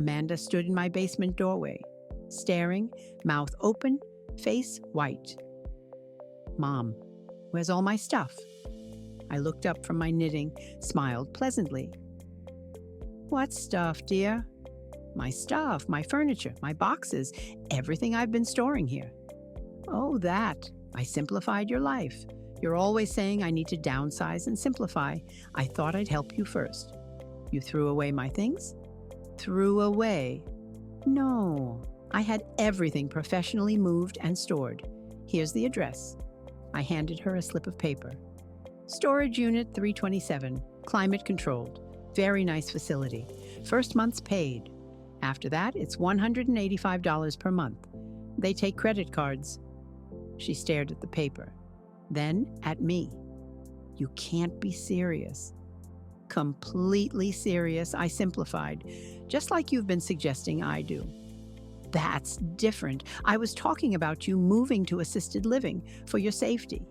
Amanda stood in my basement doorway, staring, mouth open, face white. "Mom, where's all my stuff?" I looked up from my knitting, smiled pleasantly. "What stuff, dear?" "My stuff, my furniture, my boxes, everything I've been storing here." "Oh, that. I simplified your life. You're always saying I need to downsize and simplify. I thought I'd help you first." "You threw away my things?" "Threw away?" "No. I had everything professionally moved and stored. Here's the address." I handed her a slip of paper. "Storage Unit 327, climate controlled. Very nice facility. First month's paid. After that, it's $185 per month. They take credit cards." She stared at the paper, then at me. "You can't be serious." "Completely serious," I simplified, "just like you've been suggesting I do." "That's different. I was talking about you moving to assisted living for your safety.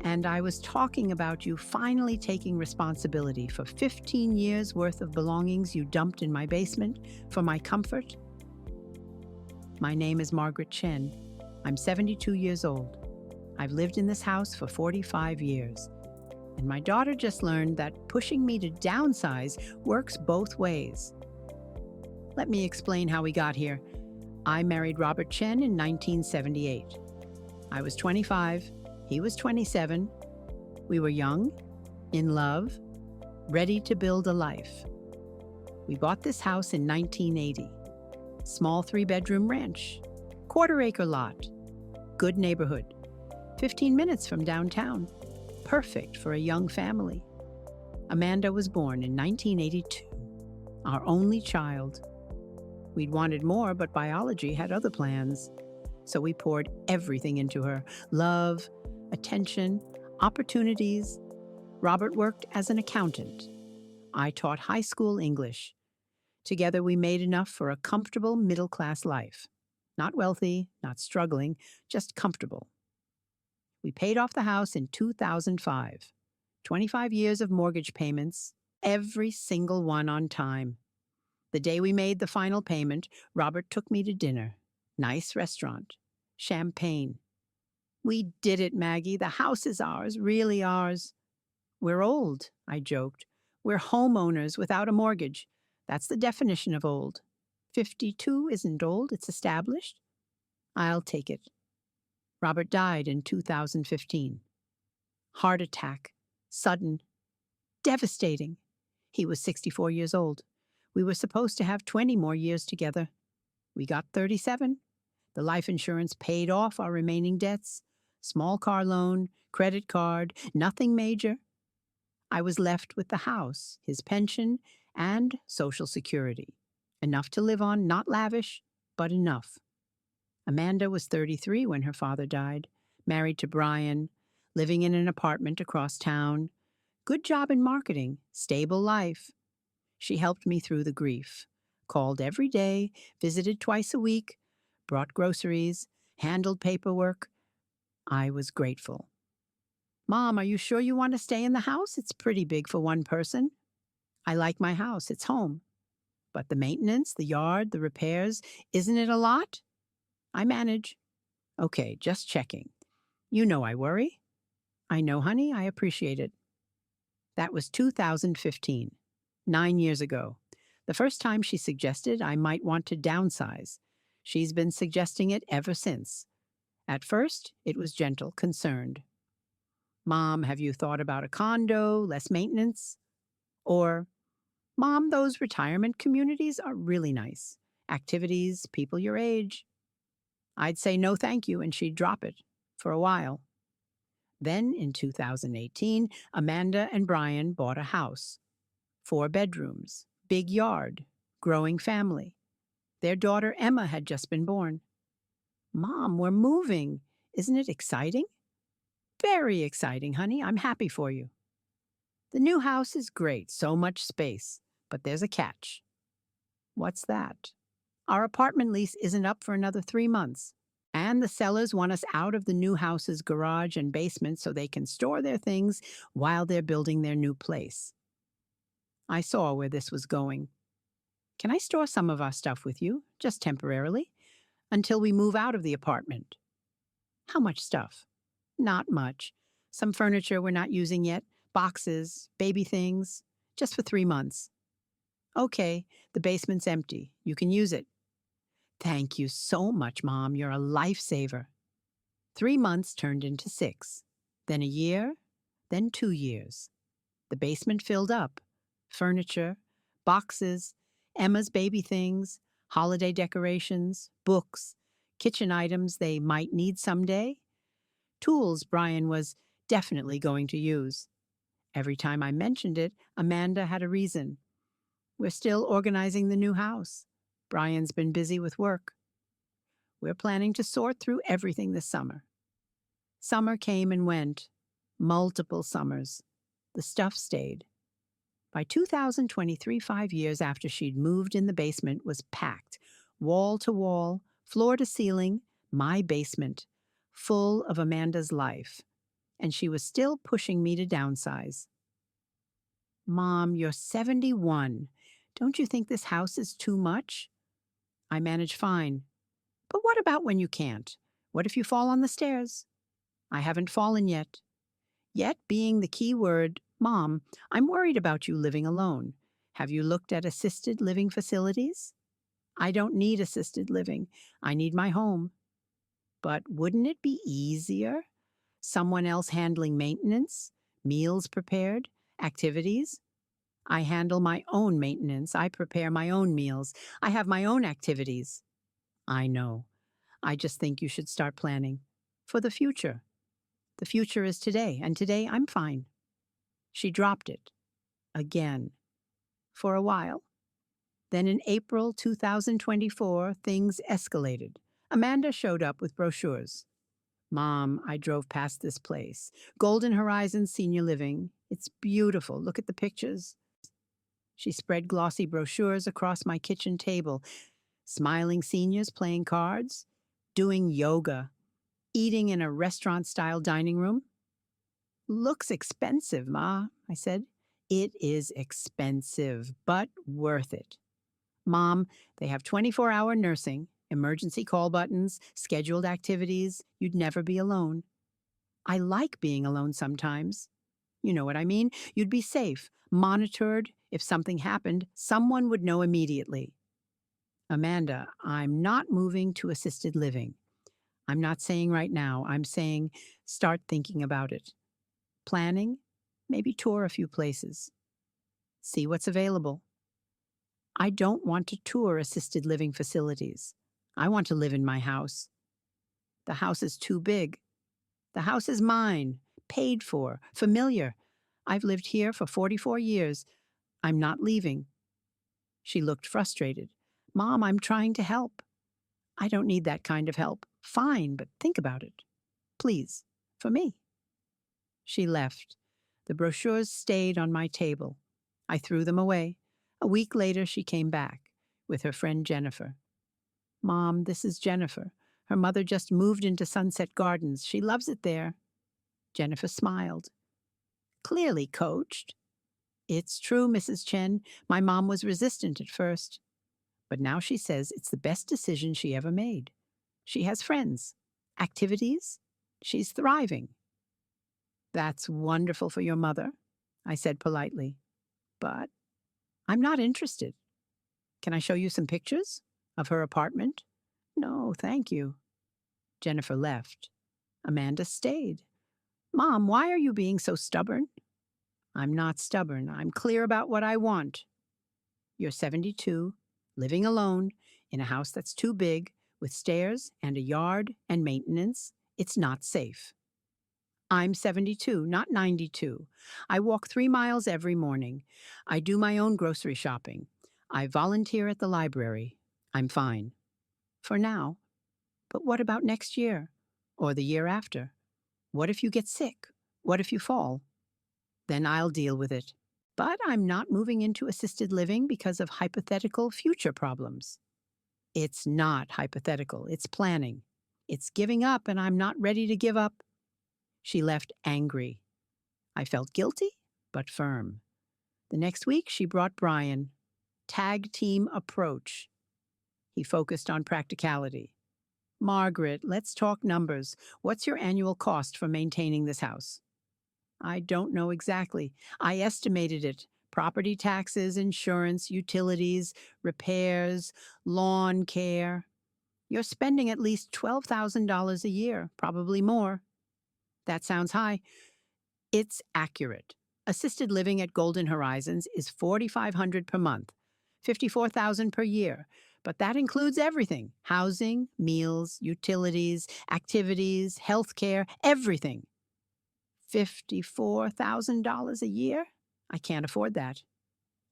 And I was talking about you finally taking responsibility for 15 years' worth of belongings you dumped in my basement for my comfort." "My name is Margaret Chen. I'm 72 years old. I've lived in this house for 45 years. And my daughter just learned that pushing me to downsize works both ways." Let me explain how we got here. I married Robert Chen in 1978. I was 25. He was 27. We were young, in love, ready to build a life. We bought this house in 1980. Small 3-bedroom ranch, quarter-acre lot, good neighborhood, 15 minutes from downtown, perfect for a young family. Amanda was born in 1982, our only child. We'd wanted more, but biology had other plans. So we poured everything into her: love, attention, opportunities. Robert worked as an accountant. I taught high school English. Together we made enough for a comfortable middle-class life. Not wealthy, not struggling, just comfortable. We paid off the house in 2005. 25 years of mortgage payments, every single one on time. The day we made the final payment, Robert took me to dinner. Nice restaurant. Champagne. "We did it, Maggie. The house is ours, really ours." "We're old," I joked. "We're homeowners without a mortgage. That's the definition of old. 52 isn't old, it's established." "I'll take it." Robert died in 2015. Heart attack. Sudden. Devastating. He was 64 years old. We were supposed to have 20 more years together. We got 37. The life insurance paid off our remaining debts. Small car loan, credit card, nothing major. I was left with the house, his pension, and Social Security. Enough to live on, not lavish, but enough. Amanda was 33 when her father died, married to Brian, living in an apartment across town. Good job in marketing, stable life. She helped me through the grief. Called every day, visited twice a week, brought groceries, handled paperwork. I was grateful. "Mom, are you sure you want to stay in the house? It's pretty big for one person." "I like my house. It's home. But the maintenance, the yard, the repairs, isn't it a lot?" "I manage." "Okay, just checking. You know I worry." "I know, honey. I appreciate it." That was 2015, 9 years ago. The first time she suggested I might want to downsize. She's been suggesting it ever since. At first, it was gentle, concerned. "Mom, have you thought about a condo, less maintenance?" Or, "Mom, those retirement communities are really nice. Activities, people your age." I'd say no thank you, and she'd drop it, for a while. Then, in 2018, Amanda and Brian bought a house. 4 bedrooms, big yard, growing family. Their daughter Emma had just been born. "Mom, we're moving. Isn't it exciting?" "Very exciting, honey. I'm happy for you." "The new house is great, so much space, but there's a catch." "What's that?" "Our apartment lease isn't up for another 3 months, and the sellers want us out of the new house's garage and basement so they can store their things while they're building their new place." I saw where this was going. Can I store some of our stuff with you, just temporarily, until we move out of the apartment? How much stuff? Not much. Some furniture we're not using yet, boxes, baby things, just for 3 months. Okay, the basement's empty. You can use it. Thank you so much, Mom. You're a lifesaver. 3 months turned into 6, then a year, then 2 years. The basement filled up. Furniture, boxes, Emma's baby things, holiday decorations, books, kitchen items they might need someday, tools Brian was definitely going to use. Every time I mentioned it, Amanda had a reason. We're still organizing the new house. Brian's been busy with work. We're planning to sort through everything this summer. Summer came and went. Multiple summers. The stuff stayed. By 2023, 5 years after she'd moved in, the basement was packed, wall to wall, floor to ceiling, my basement, full of Amanda's life. And she was still pushing me to downsize. Mom, you're 71. Don't you think this house is too much? I manage fine. But what about when you can't? What if you fall on the stairs? I haven't fallen yet. Yet being the key word, Mom, I'm worried about you living alone. Have you looked at assisted living facilities? I don't need assisted living. I need my home. But wouldn't it be easier? Someone else handling maintenance, meals prepared, activities? I handle my own maintenance. I prepare my own meals. I have my own activities. I know. I just think you should start planning. For the future. The future is today, and today I'm fine. She dropped it. Again. For a while. Then in April 2024, things escalated. Amanda showed up with brochures. Mom, I drove past this place. Golden Horizons Senior Living. It's beautiful. Look at the pictures. She spread glossy brochures across my kitchen table. Smiling seniors playing cards, doing yoga, eating in a restaurant-style dining room. Looks expensive, Ma, I said. It is expensive, but worth it. Mom, they have 24-hour nursing, emergency call buttons, scheduled activities. You'd never be alone. I like being alone sometimes. You know what I mean? You'd be safe, monitored. If something happened, someone would know immediately. Amanda, I'm not moving to assisted living. I'm not saying right now. I'm saying start thinking about it. Planning, maybe tour a few places. See what's available. I don't want to tour assisted living facilities. I want to live in my house. The house is too big. The house is mine, paid for, familiar. I've lived here for 44 years. I'm not leaving. She looked frustrated. Mom, I'm trying to help. I don't need that kind of help. Fine, but think about it. Please, for me. She left. The brochures stayed on my table. I threw them away. A week later, she came back with her friend Jennifer. Mom, this is Jennifer. Her mother just moved into Sunset Gardens. She loves it there. Jennifer smiled. Clearly coached. It's true, Mrs. Chen. My mom was resistant at first. But now she says it's the best decision she ever made. She has friends, activities. She's thriving. That's wonderful for your mother, I said politely. But I'm not interested. Can I show you some pictures of her apartment? No, thank you. Jennifer left. Amanda stayed. Mom, why are you being so stubborn? I'm not stubborn. I'm clear about what I want. You're 72, living alone, in a house that's too big, with stairs and a yard and maintenance. It's not safe. I'm 72, not 92. I walk 3 miles every morning. I do my own grocery shopping. I volunteer at the library. I'm fine. For now. But what about next year? Or the year after? What if you get sick? What if you fall? Then I'll deal with it. But I'm not moving into assisted living because of hypothetical future problems. It's not hypothetical. It's planning. It's giving up, and I'm not ready to give up. She left angry. I felt guilty, but firm. The next week, she brought Brian. tag team approach. He focused on practicality. Margaret, let's talk numbers. What's your annual cost for maintaining this house? I don't know exactly. I estimated it. Property taxes, insurance, utilities, repairs, lawn care. You're spending at least $12,000 a year, probably more. That sounds high. It's accurate. Assisted living at Golden Horizons is $4,500 per month, $54,000 per year. But that includes everything: housing, meals, utilities, activities, healthcare, everything. $54,000 a year? I can't afford that.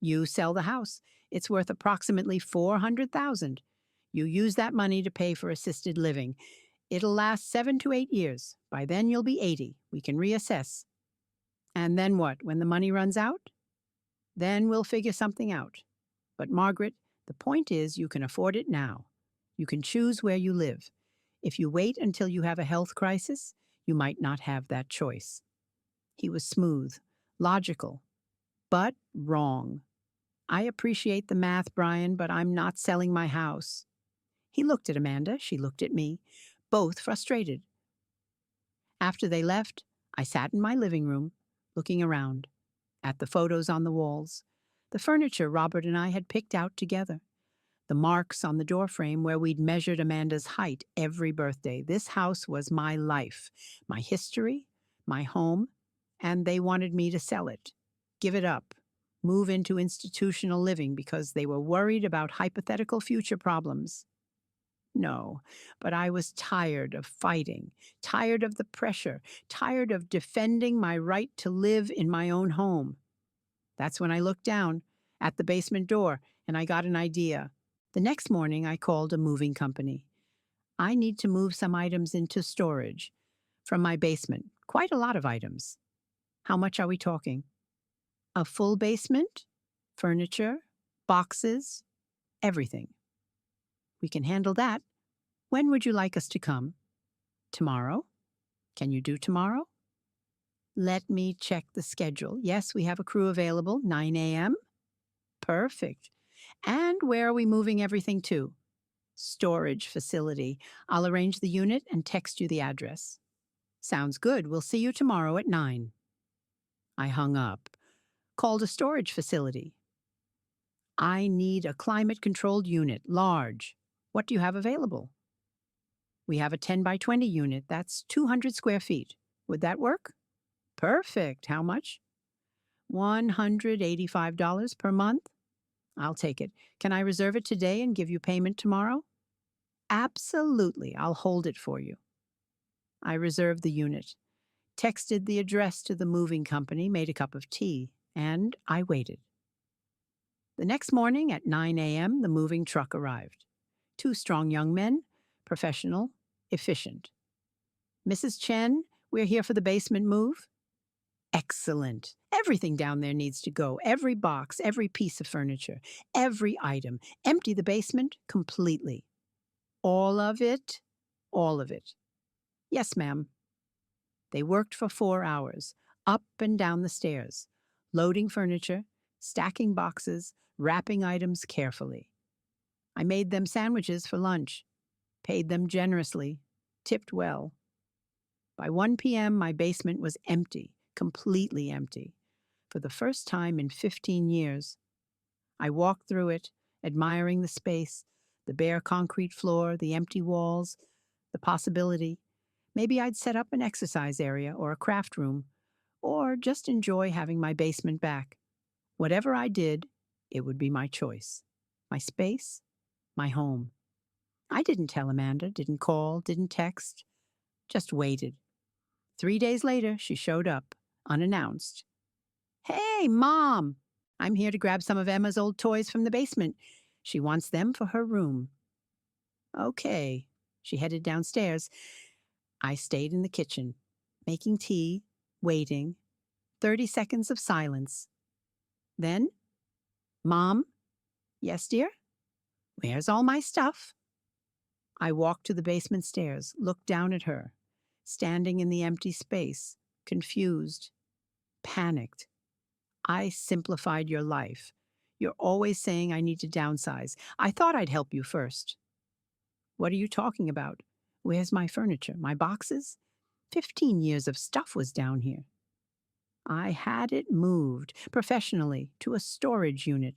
You sell the house. It's worth approximately $400,000. You use that money to pay for assisted living. It'll last 7 to 8 years. By then you'll be 80. We can reassess. And then what? When the money runs out? Then we'll figure something out. But Margaret, the point is you can afford it now. You can choose where you live. If you wait until you have a health crisis, you might not have that choice. He was smooth, logical, but wrong. I appreciate the math, Brian, but I'm not selling my house. He looked at Amanda. She looked at me, both frustrated. After they left, I sat in my living room, looking around, at the photos on the walls, the furniture Robert and I had picked out together, the marks on the doorframe where we'd measured Amanda's height every birthday. This house was my life, my history, my home, and they wanted me to sell it, give it up, move into institutional living because they were worried about hypothetical future problems. No, but I was tired of fighting, tired of the pressure, tired of defending my right to live in my own home. That's when I looked down at the basement door and I got an idea. The next morning, I called a moving company. I need to move some items into storage from my basement, quite a lot of items. How much are we talking? A full basement? Furniture? Boxes? Everything. We can handle that. When would you like us to come? Tomorrow? Can you do tomorrow? Let me check the schedule. Yes, we have a crew available, 9 a.m. Perfect. And where are we moving everything to? Storage facility. I'll arrange the unit and text you the address. Sounds good. We'll see you tomorrow at 9. I hung up, called a storage facility. I need a climate-controlled unit, large. What do you have available? We have a 10 by 20 unit. That's 200 square feet. Would that work? Perfect. How much? $185 per month. I'll take it. Can I reserve it today and give you payment tomorrow? Absolutely. I'll hold it for you. I reserved the unit, texted the address to the moving company, made a cup of tea, and I waited. The next morning at 9 a.m., the moving truck arrived. 2 strong young men, professional, efficient. Mrs. Chen, we're here for the basement move. Excellent. Everything down there needs to go. Every box, every piece of furniture, every item. Empty the basement completely. All of it? All of it. Yes, ma'am. They worked for 4 hours, up and down the stairs, loading furniture, stacking boxes, wrapping items carefully. I made them sandwiches for lunch, paid them generously, tipped well. By 1 p.m., my basement was empty, completely empty. For the first time in 15 years, I walked through it, admiring the space, the bare concrete floor, the empty walls, the possibility. Maybe I'd set up an exercise area or a craft room, or just enjoy having my basement back. Whatever I did, it would be my choice. My space, my home. I didn't tell Amanda, didn't call, didn't text, just waited. 3 days later, she showed up, unannounced. Hey, Mom! I'm here to grab some of Emma's old toys from the basement. She wants them for her room. Okay. She headed downstairs. I stayed in the kitchen, making tea, waiting. 30 seconds of silence. Then, Mom? Yes, dear? Where's all my stuff? I walked to the basement stairs, looked down at her, standing in the empty space, confused, panicked. I simplified your life. You're always saying I need to downsize. I thought I'd help you first. What are you talking about? Where's my furniture? My boxes? 15 years of stuff was down here. I had it moved professionally to a storage unit.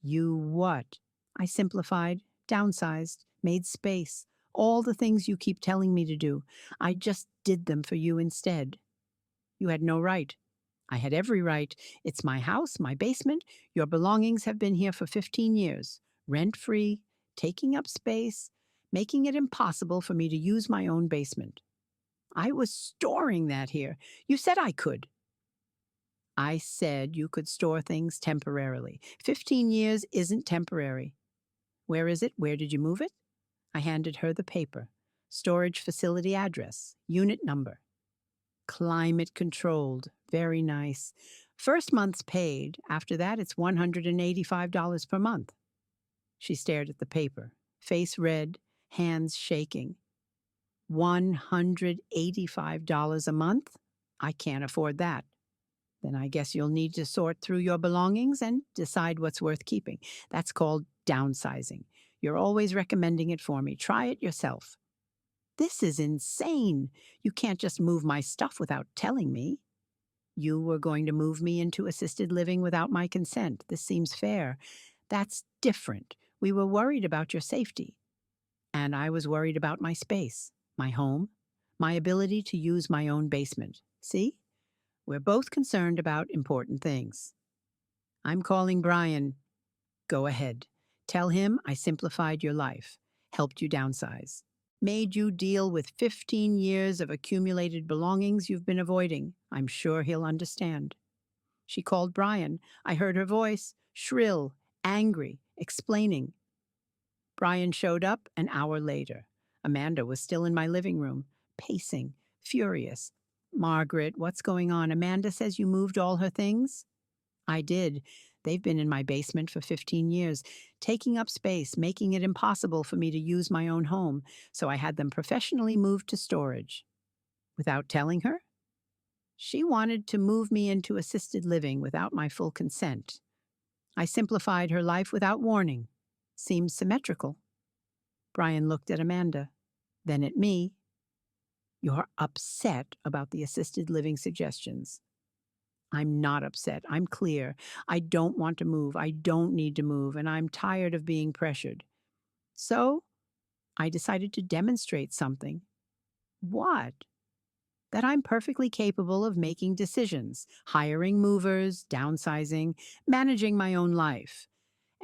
You what? I simplified, downsized, made space. All the things you keep telling me to do. I just did them for you instead. You had no right. I had every right. It's my house, my basement. Your belongings have been here for 15 years, rent free, taking up space, making it impossible for me to use my own basement. I was storing that here. You said I could. I said you could store things temporarily. 15 years isn't temporary. Where is it? Where did you move it? I handed her the paper. Storage facility address, unit number. Climate controlled. Very nice. First month's paid. After that, it's $185 per month. She stared at the paper, face red, hands shaking. $185 a month? I can't afford that. Then I guess you'll need to sort through your belongings and decide what's worth keeping. That's called downsizing. You're always recommending it for me. Try it yourself. This is insane. You can't just move my stuff without telling me. You were going to move me into assisted living without my consent. This seems fair. That's different. We were worried about your safety. And I was worried about my space, my home, my ability to use my own basement. See? We're both concerned about important things. I'm calling Brian. Go ahead. Tell him I simplified your life, helped you downsize, made you deal with 15 years of accumulated belongings you've been avoiding. I'm sure he'll understand. She called Brian. I heard her voice, shrill, angry, explaining. Brian showed up an hour later. Amanda was still in my living room, pacing, furious. Margaret, what's going on? Amanda says you moved all her things? I did. They've been in my basement for 15 years, taking up space, making it impossible for me to use my own home, so I had them professionally moved to storage. Without telling her? She wanted to move me into assisted living without my full consent. I simplified her life without warning. Seems symmetrical. Brian looked at Amanda, then at me. You're upset about the assisted living suggestions. I'm not upset. I'm clear. I don't want to move. I don't need to move, and I'm tired of being pressured. So, I decided to demonstrate something. What? That I'm perfectly capable of making decisions, hiring movers, downsizing, managing my own life.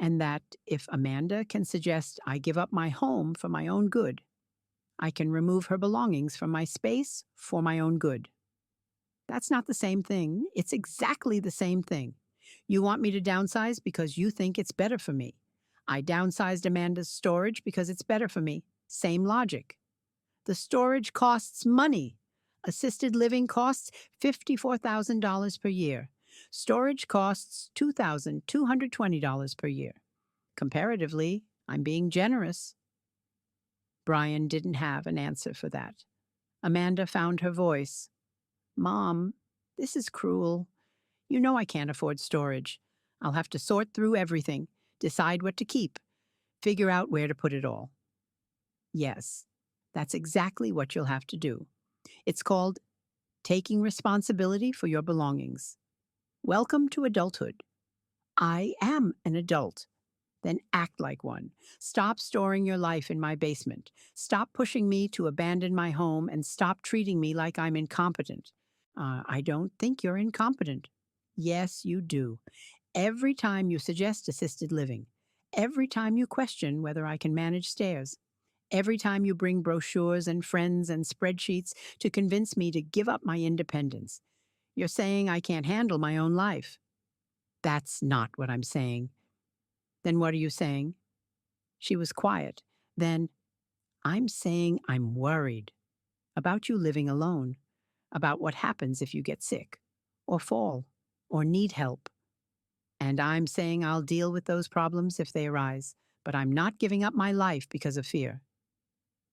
And that if Amanda can suggest I give up my home for my own good, I can remove her belongings from my space for my own good. That's not the same thing. It's exactly the same thing. You want me to downsize because you think it's better for me. I downsized Amanda's storage because it's better for me. Same logic. The storage costs money. Assisted living costs $54,000 per year. Storage costs $2,220 per year. Comparatively, I'm being generous. Brian didn't have an answer for that. Amanda found her voice. Mom, this is cruel. You know I can't afford storage. I'll have to sort through everything, decide what to keep, figure out where to put it all. Yes, that's exactly what you'll have to do. It's called taking responsibility for your belongings. Welcome to adulthood. I am an adult. Then act like one. Stop storing your life in my basement. Stop pushing me to abandon my home and stop treating me like I'm incompetent. I don't think you're incompetent. Yes, you do. Every time you suggest assisted living, every time you question whether I can manage stairs, every time you bring brochures and friends and spreadsheets to convince me to give up my independence, you're saying I can't handle my own life. That's not what I'm saying. Then what are you saying? She was quiet. Then, I'm saying I'm worried about you living alone, about what happens if you get sick, or fall, or need help. And I'm saying I'll deal with those problems if they arise, but I'm not giving up my life because of fear.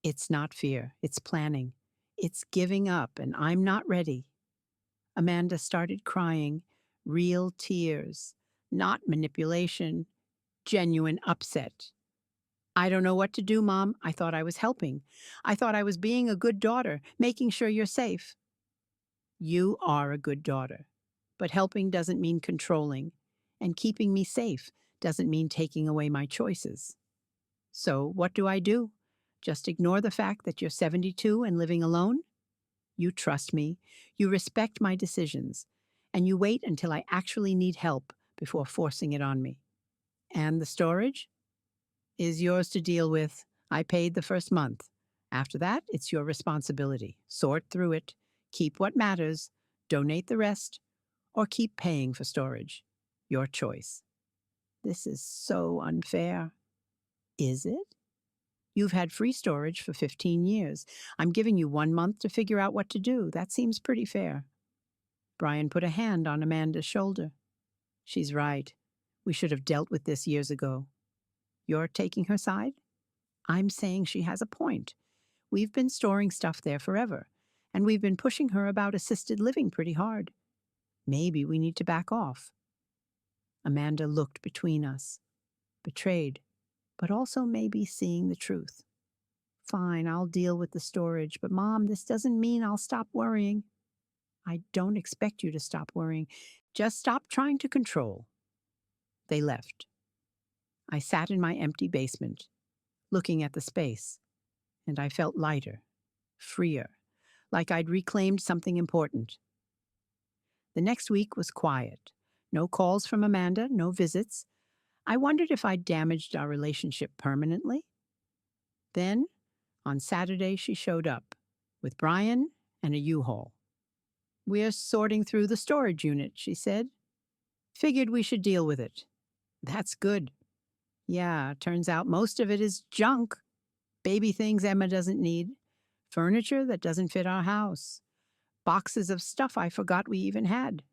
It's not fear, it's planning. It's giving up, and I'm not ready. Amanda started crying, real tears, not manipulation, genuine upset. I don't know what to do, Mom. I thought I was helping. I thought I was being a good daughter, making sure you're safe. You are a good daughter. But helping doesn't mean controlling, and keeping me safe doesn't mean taking away my choices. So, what do I do? Just ignore the fact that you're 72 and living alone? You trust me, you respect my decisions, and you wait until I actually need help before forcing it on me. And the storage is yours to deal with. I paid the first month. After that, it's your responsibility. Sort through it, keep what matters, donate the rest, or keep paying for storage. Your choice. This is so unfair. Is it? You've had free storage for 15 years. I'm giving you 1 month to figure out what to do. That seems pretty fair. Brian put a hand on Amanda's shoulder. She's right. We should have dealt with this years ago. You're taking her side? I'm saying she has a point. We've been storing stuff there forever, and we've been pushing her about assisted living pretty hard. Maybe we need to back off. Amanda looked between us, betrayed, but also maybe seeing the truth. Fine, I'll deal with the storage, but Mom, this doesn't mean I'll stop worrying. I don't expect you to stop worrying. Just stop trying to control. They left. I sat in my empty basement, looking at the space, and I felt lighter, freer, like I'd reclaimed something important. The next week was quiet. No calls from Amanda, no visits. I wondered if I'd damaged our relationship permanently. Then, on Saturday, she showed up with Brian and a U-Haul. We're sorting through the storage unit, she said. Figured we should deal with it. That's good. Yeah, turns out most of it is junk. Baby things Emma doesn't need. Furniture that doesn't fit our house. Boxes of stuff I forgot we even had.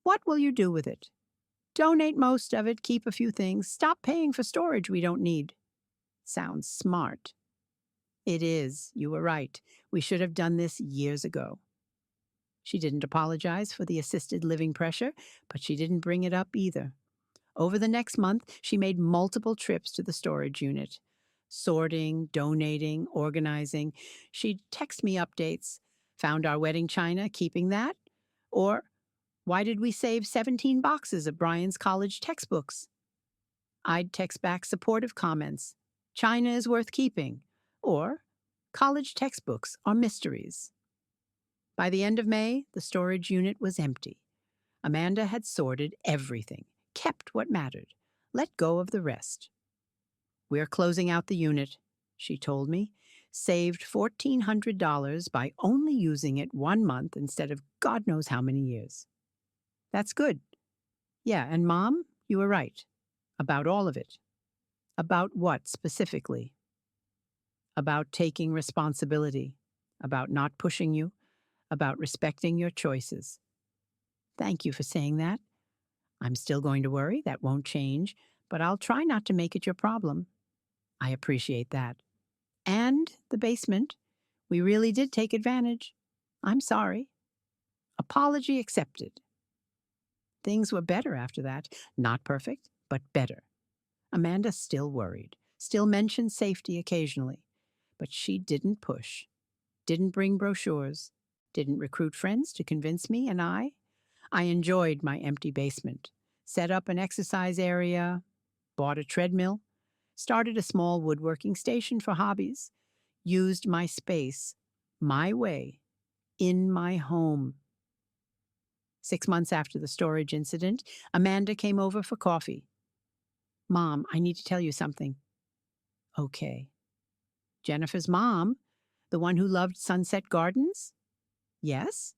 What will you do with it? Donate most of it, keep a few things, stop paying for storage we don't need. Sounds smart. It is. You were right. We should have done this years ago. She didn't apologize for the assisted living pressure, but she didn't bring it up either. Over the next month, she made multiple trips to the storage unit. Sorting, donating, organizing. She'd text me updates. Found our wedding china, keeping that? Or, why did we save 17 boxes of Brian's college textbooks? I'd text back supportive comments. China is worth keeping. Or, college textbooks are mysteries. By the end of May, the storage unit was empty. Amanda had sorted everything, kept what mattered, let go of the rest. We're closing out the unit, she told me, saved $1,400 by only using it 1 month instead of God knows how many years. That's good. Yeah, and Mom, you were right. About all of it. About what specifically? About taking responsibility. About not pushing you. About respecting your choices. Thank you for saying that. I'm still going to worry, that won't change, but I'll try not to make it your problem. I appreciate that. And the basement. We really did take advantage. I'm sorry. Apology accepted. Things were better after that. Not perfect, but better. Amanda still worried, still mentioned safety occasionally, but she didn't push, didn't bring brochures, didn't recruit friends to convince me, and I enjoyed my empty basement, set up an exercise area, bought a treadmill, started a small woodworking station for hobbies, used my space, my way, in my home. 6 months after the storage incident, Amanda came over for coffee. Mom, I need to tell you something. Okay. Jennifer's mom, the one who loved Sunset Gardens? Yes?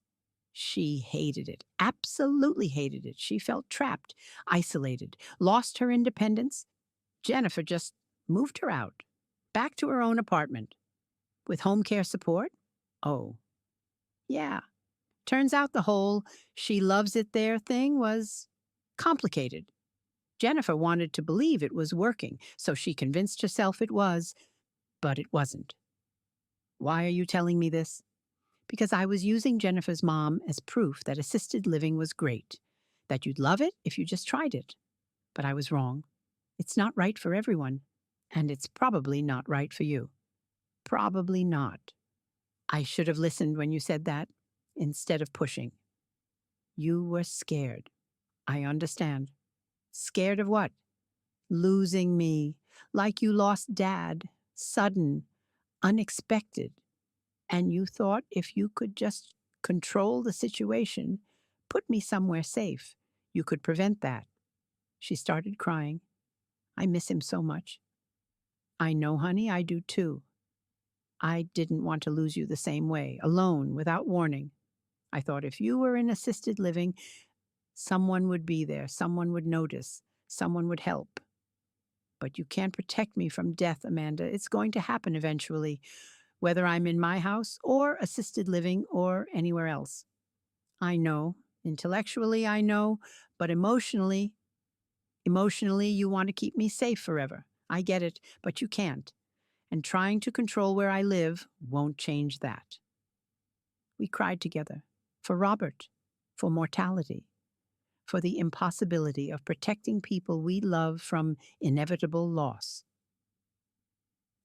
She hated it, absolutely hated it. She felt trapped, isolated, lost her independence. Jennifer just moved her out, back to her own apartment. With home care support? Oh, yeah. Turns out the whole she loves it there thing was complicated. Jennifer wanted to believe it was working, so she convinced herself it was, but it wasn't. Why are you telling me this? Because I was using Jennifer's mom as proof that assisted living was great, that you'd love it if you just tried it. But I was wrong. It's not right for everyone, and it's probably not right for you. Probably not. I should have listened when you said that instead of pushing. You were scared. I understand. Scared of what? Losing me, like you lost Dad, sudden, unexpected. And you thought if you could just control the situation, put me somewhere safe, you could prevent that. She started crying. I miss him so much. I know, honey, I do too. I didn't want to lose you the same way, alone, without warning. I thought if you were in assisted living, someone would be there, someone would notice, someone would help. But you can't protect me from death, Amanda. It's going to happen eventually, whether I'm in my house or assisted living or anywhere else. I know. Intellectually, I know. But emotionally, you want to keep me safe forever. I get it, but you can't. And trying to control where I live won't change that. We cried together for Robert, for mortality, for the impossibility of protecting people we love from inevitable loss.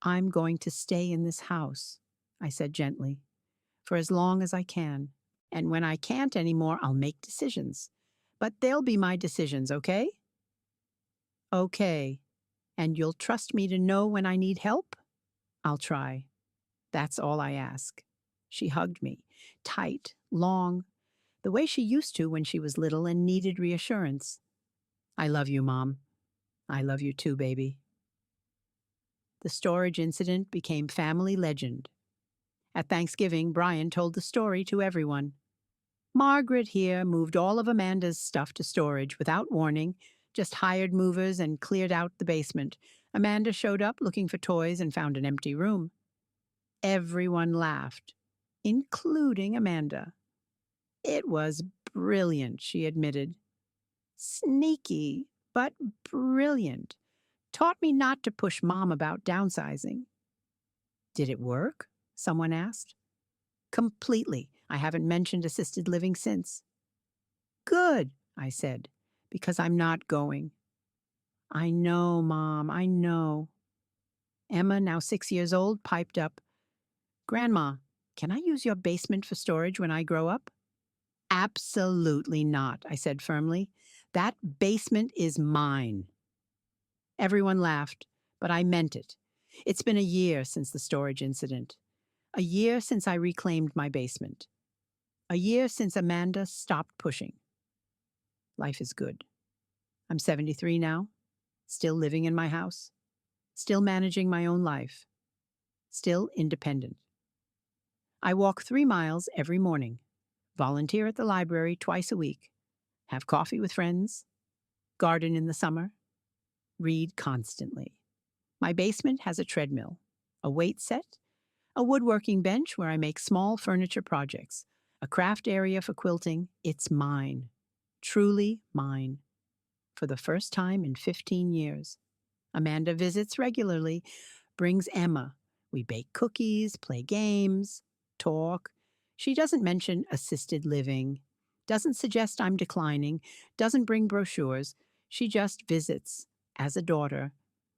I'm going to stay in this house, I said gently, for as long as I can. And when I can't anymore, I'll make decisions. But they'll be my decisions, okay? Okay. And you'll trust me to know when I need help? I'll try. That's all I ask. She hugged me, tight, long, the way she used to when she was little and needed reassurance. I love you, Mom. I love you too, baby. The storage incident became family legend. At Thanksgiving, Brian told the story to everyone. Margaret here moved all of Amanda's stuff to storage without warning, just hired movers and cleared out the basement. Amanda showed up looking for toys and found an empty room. Everyone laughed, including Amanda. It was brilliant, she admitted. Sneaky, but brilliant. Taught me not to push Mom about downsizing. Did it work? Someone asked. Completely. I haven't mentioned assisted living since. Good, I said, because I'm not going. I know, Mom, I know. Emma, now 6 years old, piped up. Grandma, can I use your basement for storage when I grow up? Absolutely not, I said firmly. That basement is mine. Everyone laughed, but I meant it. It's been a year since the storage incident. A year since I reclaimed my basement. A year since Amanda stopped pushing. Life is good. I'm 73 now, still living in my house, still managing my own life, still independent. I walk 3 miles every morning, volunteer at the library twice a week, have coffee with friends, garden in the summer, read constantly. My basement has a treadmill, a weight set, a woodworking bench where I make small furniture projects, a craft area for quilting. It's mine, truly mine. For the first time in 15 years. Amanda visits regularly, brings Emma. We bake cookies, play games, talk. She doesn't mention assisted living, doesn't suggest I'm declining, doesn't bring brochures. She just visits as a daughter,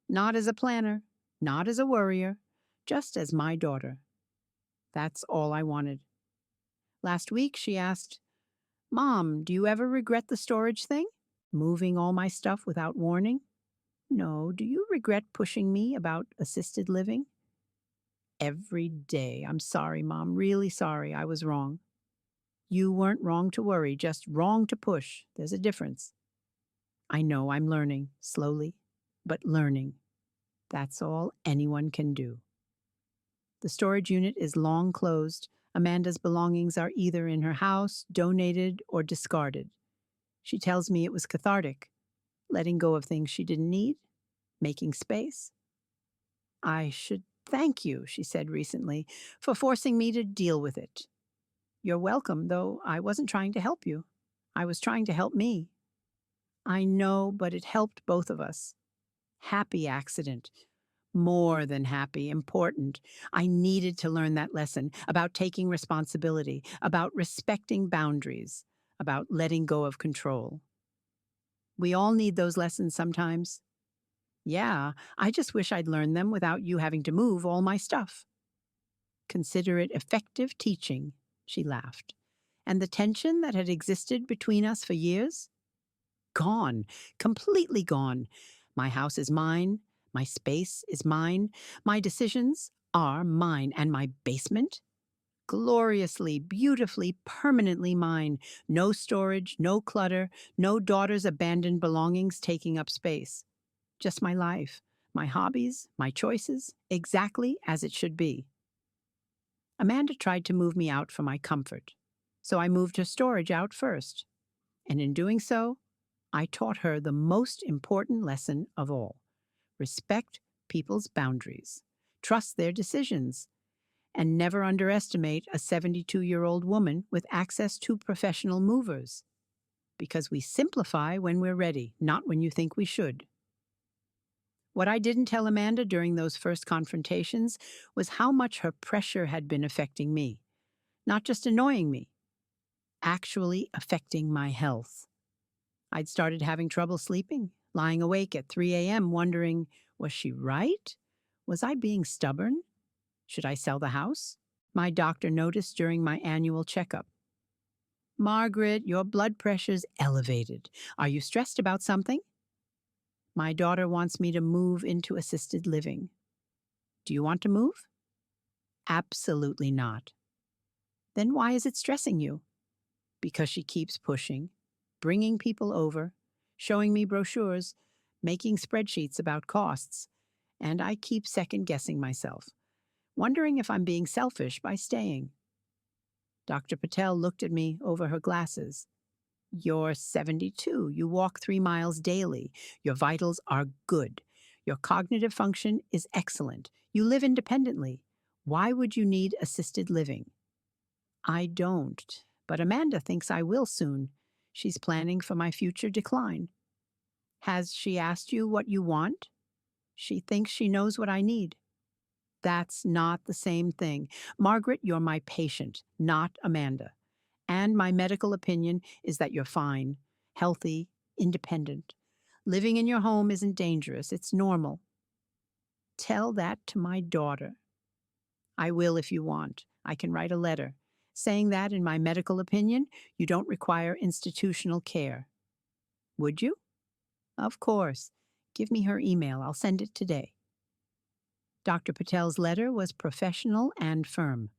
not as a planner, not as a worrier, just as my daughter. That's all I wanted. Last week she asked, Mom, do you ever regret the storage thing? Moving all my stuff without warning? No, do you regret pushing me about assisted living? Every day. I'm sorry, Mom, really sorry. I was wrong. You weren't wrong to worry, just wrong to push. There's a difference. I know I'm learning, slowly, but learning. That's all anyone can do. The storage unit is long closed. Amanda's belongings are either in her house, donated, or discarded. She tells me it was cathartic, letting go of things she didn't need, making space. I should thank you, she said recently, for forcing me to deal with it. You're welcome, though I wasn't trying to help you. I was trying to help me. I know, but it helped both of us. Happy accident. More than happy, important. I needed to learn that lesson about taking responsibility, about respecting boundaries, about letting go of control. We all need those lessons sometimes. Yeah, I just wish I'd learned them without you having to move all my stuff. Consider it effective teaching, she laughed. And the tension that had existed between us for years? Gone, completely gone. My house is mine, my space is mine, my decisions are mine, and my basement? Gloriously, beautifully, permanently mine. No storage, no clutter, no daughter's abandoned belongings taking up space. Just my life, my hobbies, my choices, exactly as it should be. Amanda tried to move me out for my comfort, so I moved her storage out first. And in doing so, I taught her the most important lesson of all: respect people's boundaries, trust their decisions, and never underestimate a 72-year-old woman with access to professional movers. Because we simplify when we're ready, not when you think we should. What I didn't tell Amanda during those first confrontations was how much her pressure had been affecting me. Not just annoying me, actually affecting my health. I'd started having trouble sleeping, lying awake at 3 a.m., wondering, was she right? Was I being stubborn? Should I sell the house? My doctor noticed during my annual checkup. Margaret, your blood pressure's elevated. Are you stressed about something? My daughter wants me to move into assisted living. Do you want to move? Absolutely not. Then why is it stressing you? Because she keeps pushing, bringing people over, showing me brochures, making spreadsheets about costs, and I keep second-guessing myself, wondering if I'm being selfish by staying. Dr. Patel looked at me over her glasses. You're 72. You walk 3 miles daily. Your vitals are good. Your cognitive function is excellent. You live independently. Why would you need assisted living? I don't, but Amanda thinks I will soon. She's planning for my future decline. Has she asked you what you want? She thinks she knows what I need. That's not the same thing. Margaret, you're my patient, not Amanda. And my medical opinion is that you're fine, healthy, independent. Living in your home isn't dangerous, it's normal. Tell that to my daughter. I will if you want. I can write a letter saying that, in my medical opinion, you don't require institutional care. Would you? Of course. Give me her email. I'll send it today. Dr. Patel's letter was professional and firm.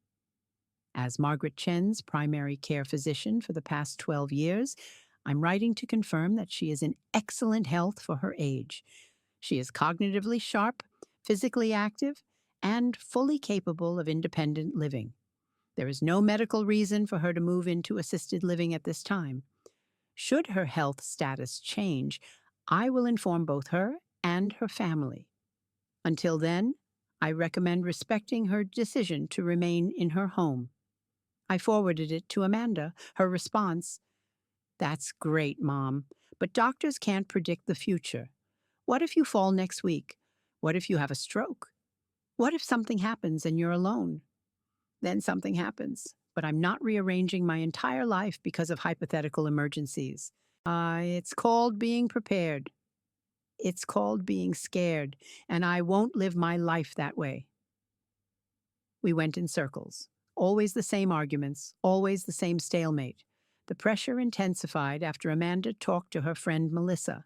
As Margaret Chen's primary care physician for the past 12 years, I'm writing to confirm that she is in excellent health for her age. She is cognitively sharp, physically active, and fully capable of independent living. There is no medical reason for her to move into assisted living at this time. Should her health status change, I will inform both her and her family. Until then, I recommend respecting her decision to remain in her home. I forwarded it to Amanda. Her response: That's great, Mom, but doctors can't predict the future. What if you fall next week? What if you have a stroke? What if something happens and you're alone? Then something happens, but I'm not rearranging my entire life because of hypothetical emergencies. It's called being prepared. It's called being scared, and I won't live my life that way. We went in circles. Always the same arguments, always the same stalemate. The pressure intensified after Amanda talked to her friend Melissa.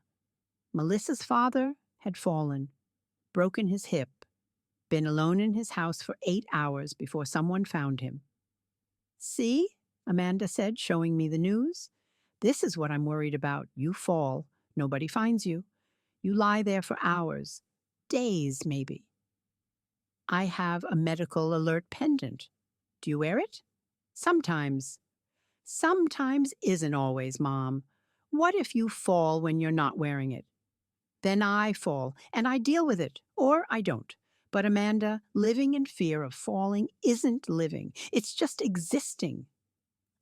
Melissa's father had fallen, broken his hip, been alone in his house for 8 hours before someone found him. See, Amanda said, showing me the news. This is what I'm worried about. You fall. Nobody finds you. You lie there for hours, days maybe. I have a medical alert pendant. Do you wear it? Sometimes. Sometimes isn't always, Mom. What if you fall when you're not wearing it? Then I fall, and I deal with it, or I don't. But Amanda, living in fear of falling isn't living. It's just existing.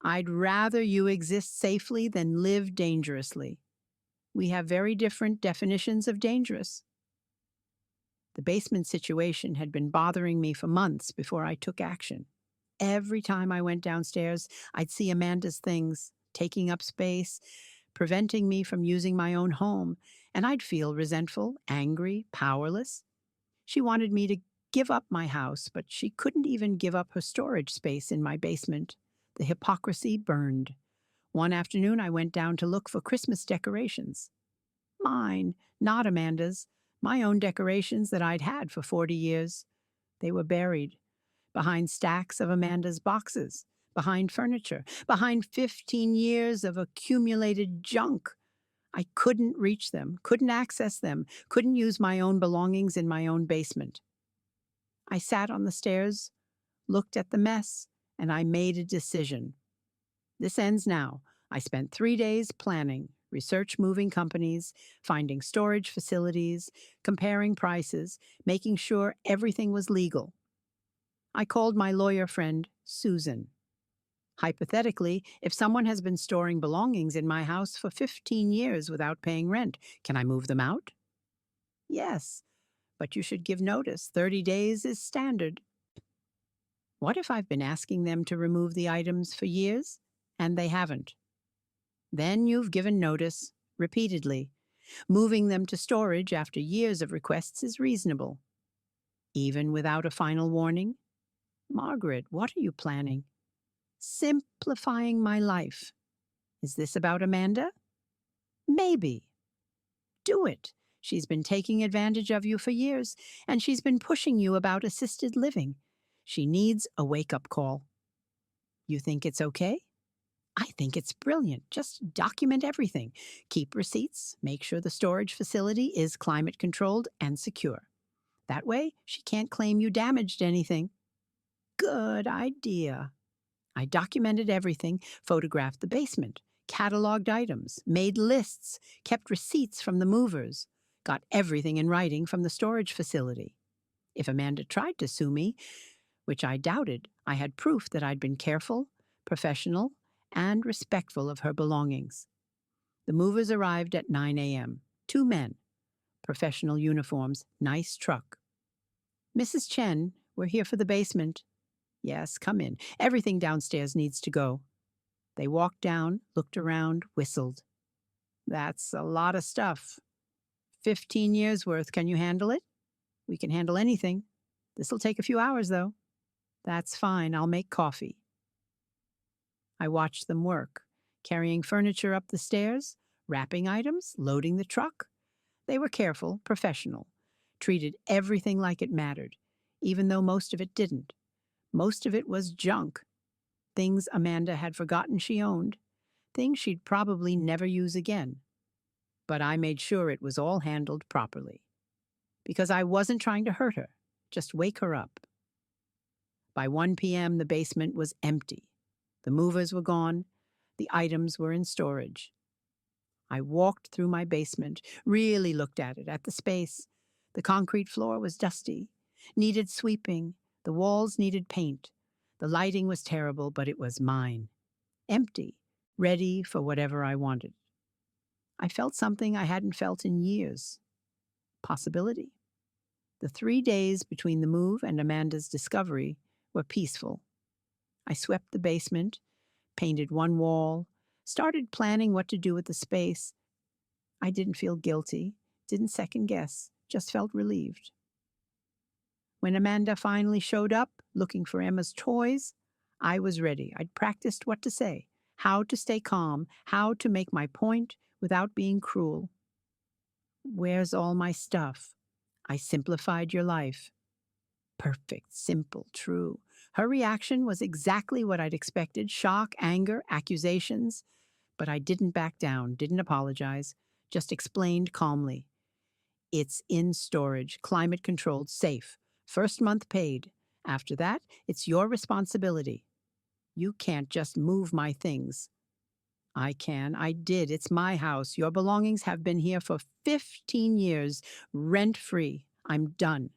I'd rather you exist safely than live dangerously. We have very different definitions of dangerous. The basement situation had been bothering me for months before I took action. Every time I went downstairs, I'd see Amanda's things, taking up space, preventing me from using my own home, and I'd feel resentful, angry, powerless. She wanted me to give up my house, but she couldn't even give up her storage space in my basement. The hypocrisy burned. One afternoon, I went down to look for Christmas decorations. Mine, not Amanda's. My own decorations that I'd had for 40 years. They were buried behind stacks of Amanda's boxes, behind furniture, behind 15 years of accumulated junk. I couldn't reach them, couldn't access them, couldn't use my own belongings in my own basement. I sat on the stairs, looked at the mess, and I made a decision. This ends now. I spent 3 days planning, research moving companies, finding storage facilities, comparing prices, making sure everything was legal. I called my lawyer friend, Susan. Hypothetically, if someone has been storing belongings in my house for 15 years without paying rent, can I move them out? Yes, but you should give notice. 30 days is standard. What if I've been asking them to remove the items for years and they haven't? Then you've given notice repeatedly. Moving them to storage after years of requests is reasonable. Even without a final warning? Margaret, what are you planning? Simplifying my life. Is this about Amanda? Maybe. Do it. She's been taking advantage of you for years, and she's been pushing you about assisted living. She needs a wake-up call. You think it's okay? I think it's brilliant. Just document everything. Keep receipts. Make sure the storage facility is climate-controlled and secure. That way, she can't claim you damaged anything. Good idea. I documented everything, photographed the basement, cataloged items, made lists, kept receipts from the movers, got everything in writing from the storage facility. If Amanda tried to sue me, which I doubted, I had proof that I'd been careful, professional, and respectful of her belongings. The movers arrived at 9 a.m. 2 men, professional uniforms, nice truck. Mrs. Chen, we're here for the basement. Yes, come in. Everything downstairs needs to go. They walked down, looked around, whistled. That's a lot of stuff. 15 years worth. Can you handle it? We can handle anything. This'll take a few hours, though. That's fine. I'll make coffee. I watched them work, carrying furniture up the stairs, wrapping items, loading the truck. They were careful, professional, treated everything like it mattered, even though most of it didn't. Most of it was junk. Things Amanda had forgotten she owned. Things she'd probably never use again. But I made sure it was all handled properly. Because I wasn't trying to hurt her, just wake her up. By 1 p.m., the basement was empty. The movers were gone. The items were in storage. I walked through my basement, really looked at it, at the space. The concrete floor was dusty, needed sweeping. The walls needed paint. The lighting was terrible, but it was mine. Empty, ready for whatever I wanted. I felt something I hadn't felt in years. Possibility. The 3 days between the move and Amanda's discovery were peaceful. I swept the basement, painted one wall, started planning what to do with the space. I didn't feel guilty, didn't second guess, just felt relieved. When Amanda finally showed up, looking for Emma's toys, I was ready. I'd practiced what to say, how to stay calm, how to make my point without being cruel. Where's all my stuff? I simplified your life. Perfect, simple, true. Her reaction was exactly what I'd expected. Shock, anger, accusations. But I didn't back down, didn't apologize, just explained calmly. It's in storage, climate-controlled, safe. First month paid. After that, it's your responsibility. You can't just move my things. I can. I did. It's my house. Your belongings have been here for 15 years, rent-free. I'm done.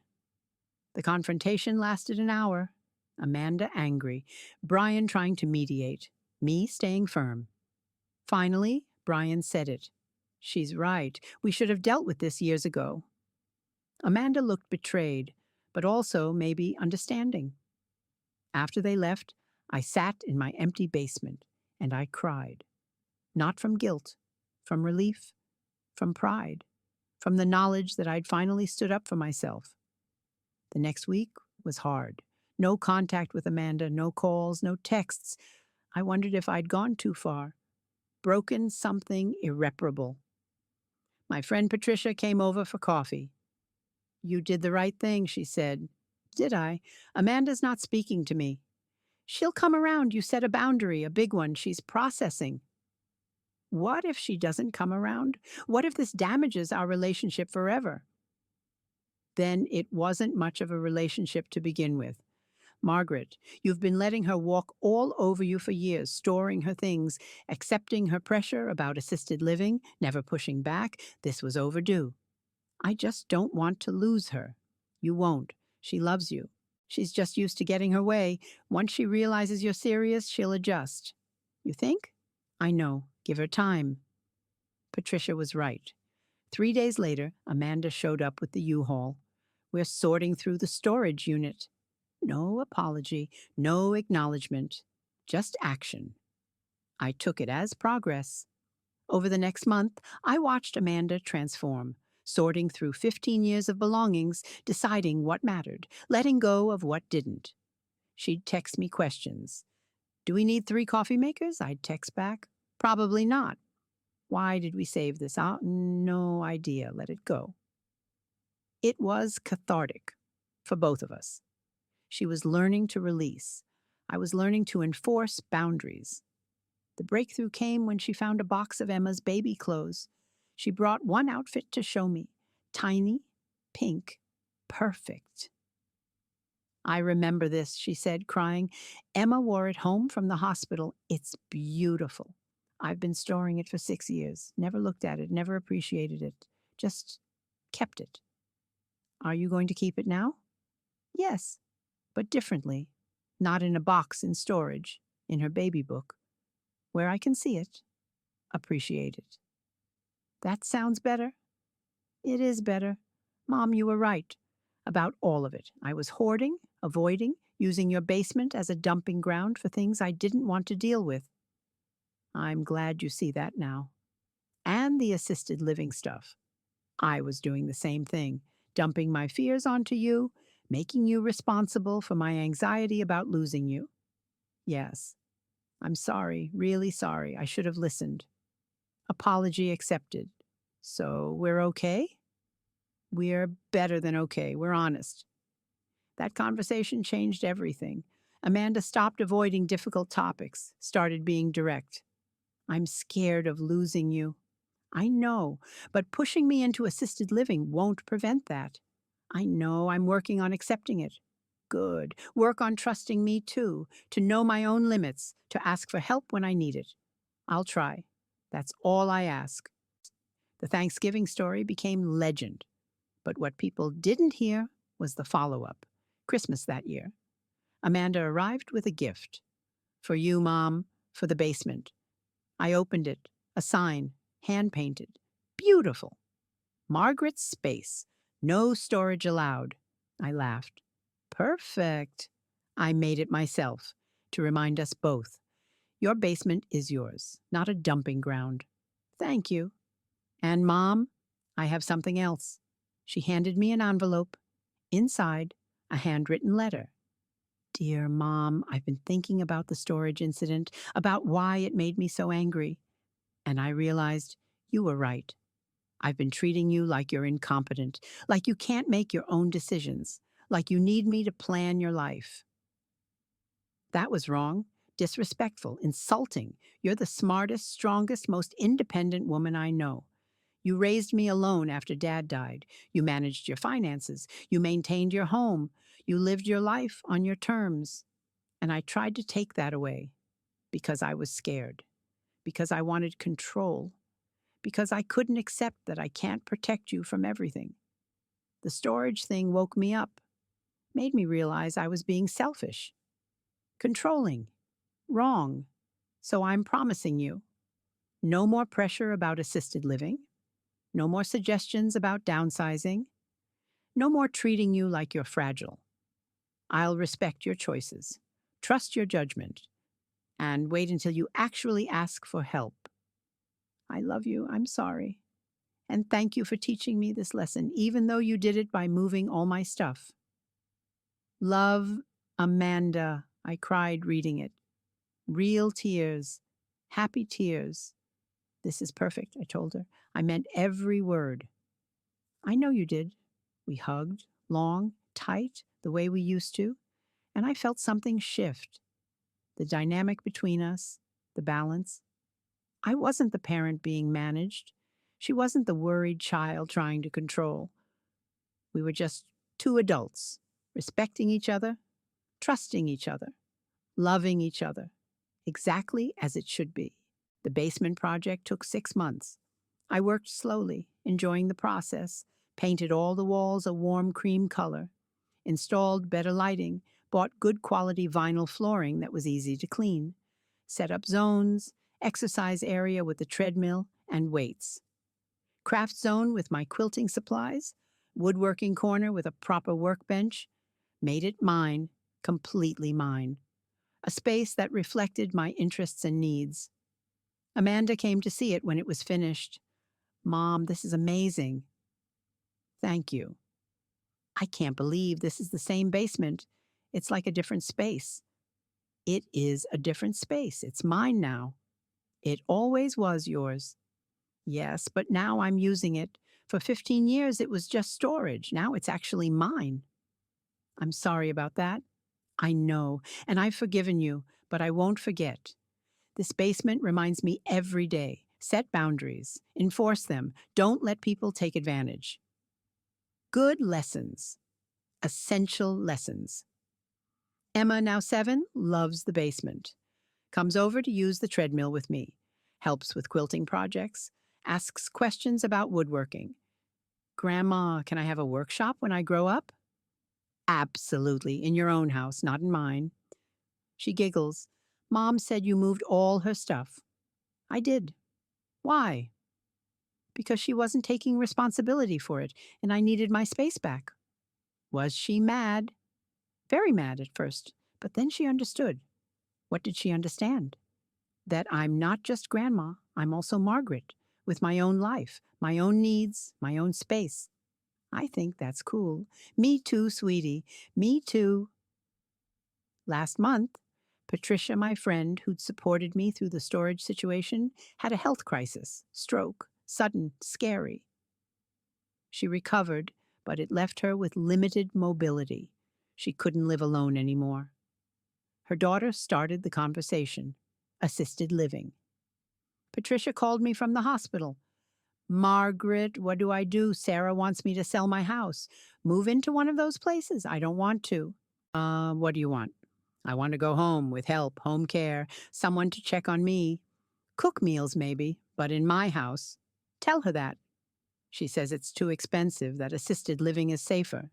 The confrontation lasted an hour. Amanda angry. Brian trying to mediate. Me staying firm. Finally, Brian said it. She's right. We should have dealt with this years ago. Amanda looked betrayed, but also maybe understanding. After they left, I sat in my empty basement, and I cried. Not from guilt, from relief, from pride, from the knowledge that I'd finally stood up for myself. The next week was hard. No contact with Amanda, no calls, no texts. I wondered if I'd gone too far, broken something irreparable. My friend Patricia came over for coffee. "You did the right thing," she said. "Did I? Amanda's not speaking to me." "She'll come around. You set a boundary, a big one. She's processing." What if she doesn't come around? What if this damages our relationship forever? Then it wasn't much of a relationship to begin with. Margaret, you've been letting her walk all over you for years, storing her things, accepting her pressure about assisted living, never pushing back. This was overdue. I just don't want to lose her. You won't. She loves you. She's just used to getting her way. Once she realizes you're serious, she'll adjust. You think? I know. Give her time. Patricia was right. 3 days later, Amanda showed up with the U-Haul. We're sorting through the storage unit. No apology, no acknowledgement, just action. I took it as progress. Over the next month, I watched Amanda transform, sorting through 15 years of belongings, deciding what mattered, letting go of what didn't. She'd text me questions. "Do we need 3 coffee makers?" I'd text back. "Probably not." "Why did we save this out?" "No idea. Let it go." It was cathartic for both of us. She was learning to release. I was learning to enforce boundaries. The breakthrough came when she found a box of Emma's baby clothes. She brought one outfit to show me. Tiny, pink, perfect. "I remember this," she said, crying. "Emma wore it home from the hospital. It's beautiful. I've been storing it for 6 years. Never looked at it, never appreciated it. Just kept it." "Are you going to keep it now?" "Yes, but differently. Not in a box in storage, in her baby book, where I can see it, appreciate it." "That sounds better." "It is better. Mom, you were right about all of it. I was hoarding, avoiding, using your basement as a dumping ground for things I didn't want to deal with. I'm glad you see that now. And the assisted living stuff. I was doing the same thing, dumping my fears onto you, making you responsible for my anxiety about losing you. Yes, I'm sorry, really sorry. I should have listened. Apology accepted. So we're okay?" "We're better than okay. We're honest." That conversation changed everything. Amanda stopped avoiding difficult topics, started being direct. "I'm scared of losing you." "I know, but pushing me into assisted living won't prevent that." "I know, I'm working on accepting it." "Good. Work on trusting me too, to know my own limits, to ask for help when I need it." "I'll try. That's all I ask." The Thanksgiving story became legend. But what people didn't hear was the follow-up. Christmas that year. Amanda arrived with a gift. "For you, Mom, for the basement." I opened it. A sign, hand-painted. Beautiful. "Margaret's space. No storage allowed." I laughed. "Perfect." I made it myself, to remind us both. Your basement is yours, not a dumping ground. "Thank you." "And Mom, I have something else." She handed me an envelope. Inside, a handwritten letter. "Dear Mom, I've been thinking about the storage incident, about why it made me so angry. And I realized you were right. I've been treating you like you're incompetent, like you can't make your own decisions, like you need me to plan your life. That was wrong, disrespectful, insulting. You're the smartest, strongest, most independent woman I know. You raised me alone after Dad died. You managed your finances. You maintained your home. You lived your life on your terms. And I tried to take that away because I was scared, because I wanted control, because I couldn't accept that I can't protect you from everything. The storage thing woke me up, made me realize I was being selfish, controlling, wrong. So I'm promising you, no more pressure about assisted living, no more suggestions about downsizing, no more treating you like you're fragile. I'll respect your choices, trust your judgment, and wait until you actually ask for help. I love you. I'm sorry. And thank you for teaching me this lesson, even though you did it by moving all my stuff. Love, Amanda, I cried reading it. Real tears, happy tears. This is perfect, I told her. I meant every word. I know you did. We hugged, long, tight, the way we used to, and I felt something shift. The dynamic between us, the balance. I wasn't the parent being managed. She wasn't the worried child trying to control. We were just two adults, respecting each other, trusting each other, loving each other, exactly as it should be. The basement project took 6 months. I worked slowly, enjoying the process, painted all the walls a warm cream color, installed better lighting, bought good quality vinyl flooring that was easy to clean, set up zones, exercise area with the treadmill and weights, craft zone with my quilting supplies, woodworking corner with a proper workbench, made it mine, completely mine, a space that reflected my interests and needs. Amanda came to see it when it was finished. Mom, this is amazing. Thank you. I can't believe this is the same basement. It's like a different space. It is a different space. It's mine now. It always was yours. Yes, but now I'm using it. For 15 years, it was just storage. Now it's actually mine. I'm sorry about that. I know, and I've forgiven you, but I won't forget. This basement reminds me every day. Set boundaries, enforce them, don't let people take advantage. Good lessons, essential lessons. Emma, now 7, loves the basement. Comes over to use the treadmill with me, helps with quilting projects, asks questions about woodworking. Grandma, can I have a workshop when I grow up? Absolutely, in your own house, not in mine. She giggles. Mom said you moved all her stuff. I did. Why? Because she wasn't taking responsibility for it, and I needed my space back. Was she mad? Very mad at first, but then she understood. What did she understand? That I'm not just Grandma, I'm also Margaret, with my own life, my own needs, my own space. I think that's cool. Me too, sweetie. Me too. Last month, Patricia, my friend who'd supported me through the storage situation, had a health crisis, stroke, sudden, scary. She recovered, but it left her with limited mobility. She couldn't live alone anymore. Her daughter started the conversation. Assisted living. Patricia called me from the hospital. Margaret, what do I do? Sarah wants me to sell my house. Move into one of those places. I don't want to. What do you want? I want to go home with help, home care, someone to check on me. Cook meals, maybe, but in my house. Tell her that. She says it's too expensive, that assisted living is safer.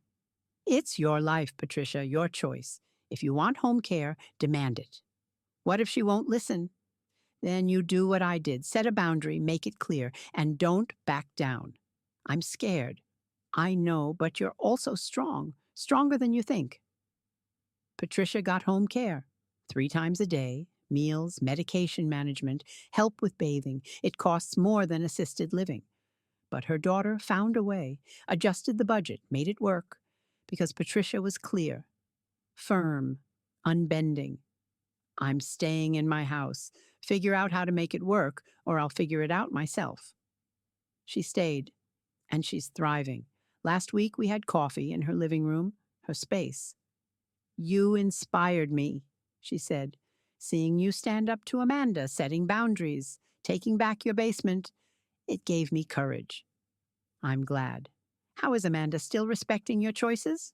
It's your life, Patricia, your choice. If you want home care, demand it. What if she won't listen? Then you do what I did. Set a boundary, make it clear, and don't back down. I'm scared. I know, but you're also strong, stronger than you think. Patricia got home care, 3 times a day, meals, medication management, help with bathing. It costs more than assisted living. But her daughter found a way, adjusted the budget, made it work, because Patricia was clear, firm, unbending. I'm staying in my house. Figure out how to make it work, or I'll figure it out myself. She stayed, and she's thriving. Last week we had coffee in her living room, her space. You inspired me, she said. Seeing you stand up to Amanda, setting boundaries, taking back your basement, it gave me courage. I'm glad. How is Amanda still respecting your choices?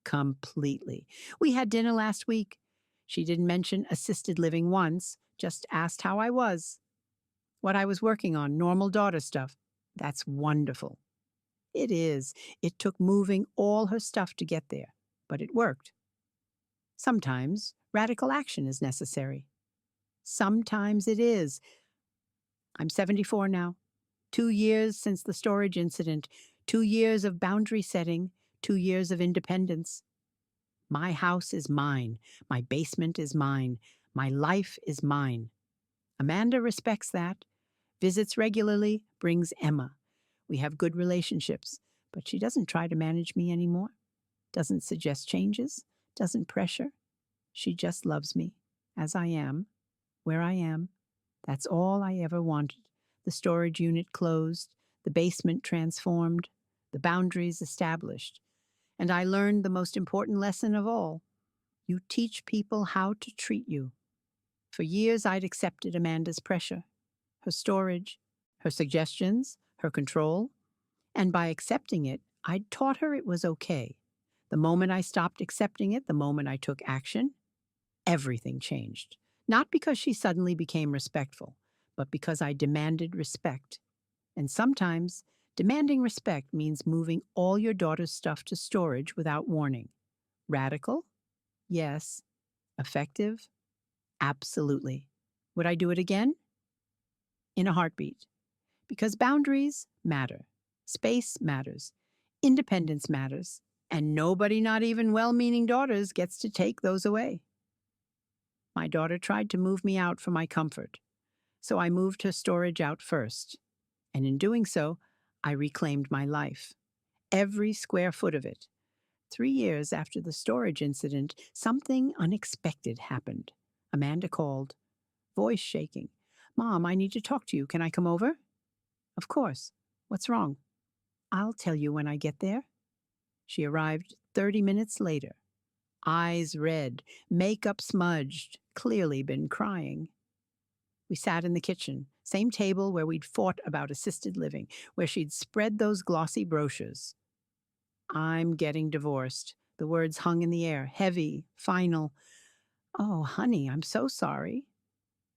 Completely. We had dinner last week. She didn't mention assisted living once, just asked how I was. What I was working on, normal daughter stuff. That's wonderful. It is. It took moving all her stuff to get there, but it worked. Sometimes radical action is necessary. Sometimes it is. I'm 74 now. 2 years since the storage incident, 2 years of boundary setting, 2 years of independence. My house is mine. My basement is mine. My life is mine. Amanda respects that. Visits regularly brings Emma. We have good relationships, but she doesn't try to manage me anymore, doesn't suggest changes, doesn't pressure. She just loves me as I am, where I am. That's all I ever wanted. The storage unit closed, the basement transformed, the boundaries established. And I learned the most important lesson of all. You teach people how to treat you. For years, I'd accepted Amanda's pressure, her storage, her suggestions, her control. And by accepting it, I'd taught her it was okay. The moment I stopped accepting it, the moment I took action, everything changed. Not because she suddenly became respectful, but because I demanded respect. And sometimes, demanding respect means moving all your daughter's stuff to storage without warning. Radical? Yes. Effective? Absolutely. Would I do it again? In a heartbeat. Because boundaries matter. Space matters. Independence matters. And nobody, not even well-meaning daughters, gets to take those away. My daughter tried to move me out for my comfort, so I moved her storage out first. And in doing so, I reclaimed my life. Every square foot of it. 3 years after the storage incident, something unexpected happened. Amanda called, voice shaking. Mom, I need to talk to you. Can I come over? Of course. What's wrong? I'll tell you when I get there. She arrived 30 minutes later. Eyes red, makeup smudged, clearly been crying. We sat in the kitchen, same table where we'd fought about assisted living, where she'd spread those glossy brochures. I'm getting divorced. The words hung in the air, heavy, final. Oh, honey, I'm so sorry.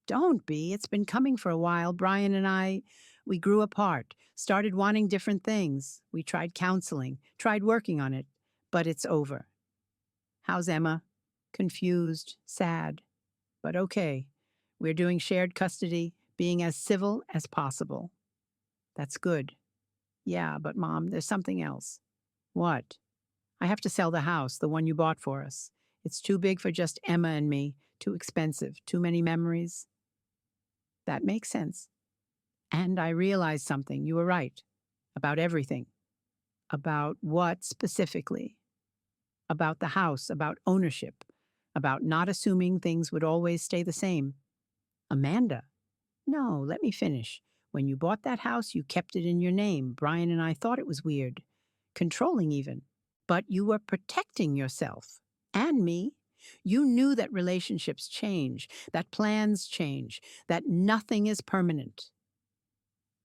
Don't be. It's been coming for a while. Brian and I, we grew apart, started wanting different things. We tried counseling, tried working on it, but it's over. How's Emma? Confused, sad, but okay. We're doing shared custody, being as civil as possible. That's good. Yeah, but Mom, there's something else. What? I have to sell the house, the one you bought for us. It's too big for just Emma and me, too expensive, too many memories. That makes sense. And I realized something. You were right. About everything. About what specifically? About the house, about ownership, about not assuming things would always stay the same. Amanda. No, let me finish. When you bought that house, you kept it in your name. Brian and I thought it was weird. Controlling even. But you were protecting yourself. And me. You knew that relationships change, that plans change, that nothing is permanent.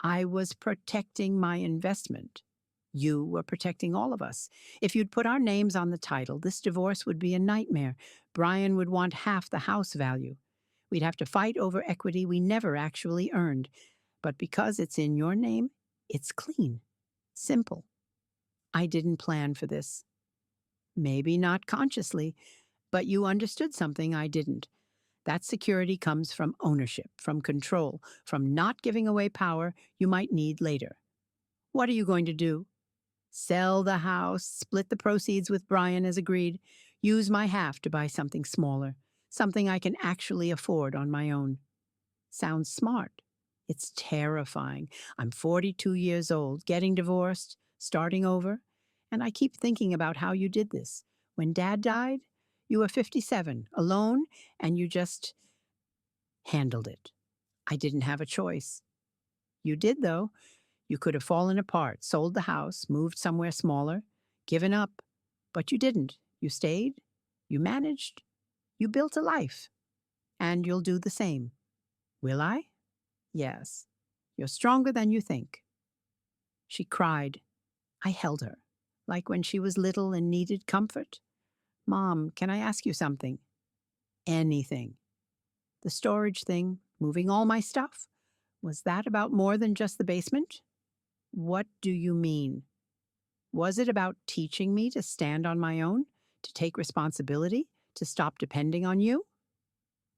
I was protecting my investment. You were protecting all of us. If you'd put our names on the title, this divorce would be a nightmare. Brian would want half the house value. We'd have to fight over equity we never actually earned. But because it's in your name, it's clean. Simple. I didn't plan for this. Maybe not consciously, but you understood something I didn't. That security comes from ownership, from control, from not giving away power you might need later. What are you going to do? Sell the house, split the proceeds with Brian as agreed, use my half to buy something smaller, something I can actually afford on my own. Sounds smart. It's terrifying. I'm 42 years old, getting divorced, starting over, and I keep thinking about how you did this. When Dad died, you were 57, alone, and you just handled it. I didn't have a choice. You did, though. You could have fallen apart, sold the house, moved somewhere smaller, given up. But you didn't. You stayed. You managed. You built a life. And you'll do the same. Will I? Yes. You're stronger than you think. She cried. I held her, like when she was little and needed comfort. Mom, can I ask you something? Anything. The storage thing, moving all my stuff. Was that about more than just the basement? What do you mean? Was it about teaching me to stand on my own, to take responsibility, to stop depending on you?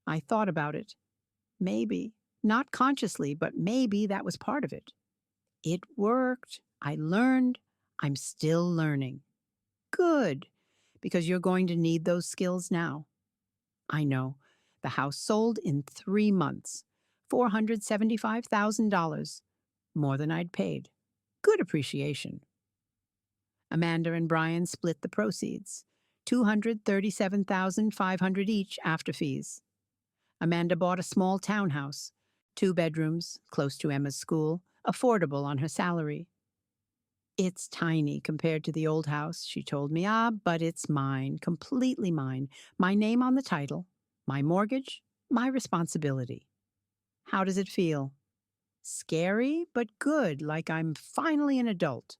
I thought about it. Maybe, not consciously, but maybe that was part of it. It worked. I learned. I'm still learning. Good, because you're going to need those skills now. I know. The house sold in 3 months. $475,000, more than I'd paid. Good appreciation. Amanda and Brian split the proceeds, $237,500 each after fees. Amanda bought a small townhouse, 2 bedrooms, close to Emma's school, affordable on her salary. It's tiny compared to the old house, she told me. But it's mine, completely mine. My name on the title, my mortgage, my responsibility. How does it feel? Scary, but good, like I'm finally an adult.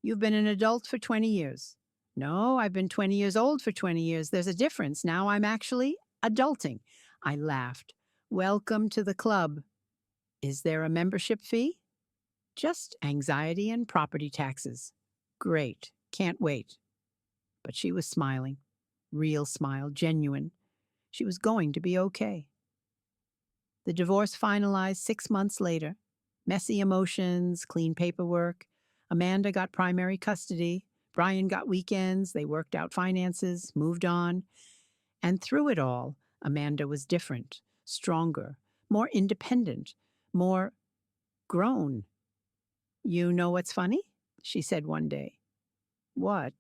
You've been an adult for 20 years. No, I've been 20 years old for 20 years. There's a difference. Now I'm actually adulting. I laughed. Welcome to the club. Is there a membership fee? Just anxiety and property taxes. Great. Can't wait. But she was smiling. Real smile, genuine. She was going to be okay. The divorce finalized 6 months later. Messy emotions, clean paperwork. Amanda got primary custody. Brian got weekends. They worked out finances, moved on. And through it all, Amanda was different, stronger, more independent, more grown. You know what's funny? She said one day. What?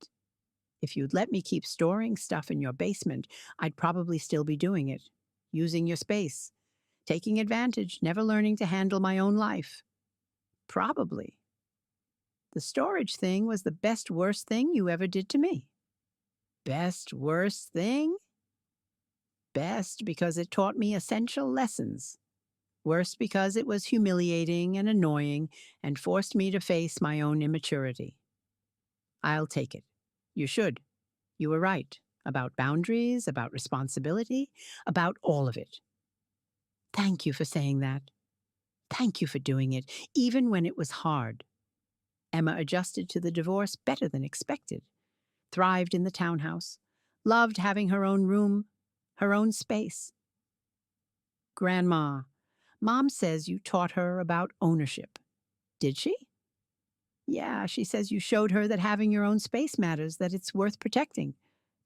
If you'd let me keep storing stuff in your basement, I'd probably still be doing it, using your space, taking advantage, never learning to handle my own life. Probably. The storage thing was the best worst thing you ever did to me. Best worst thing? Best because it taught me essential lessons. Worst because it was humiliating and annoying and forced me to face my own immaturity. I'll take it. You should. You were right about boundaries, about responsibility, about all of it. Thank you for saying that. Thank you for doing it, even when it was hard. Emma adjusted to the divorce better than expected, thrived in the townhouse, loved having her own room, her own space. Grandma, Mom says you taught her about ownership. Did she? Yeah, she says you showed her that having your own space matters, that it's worth protecting.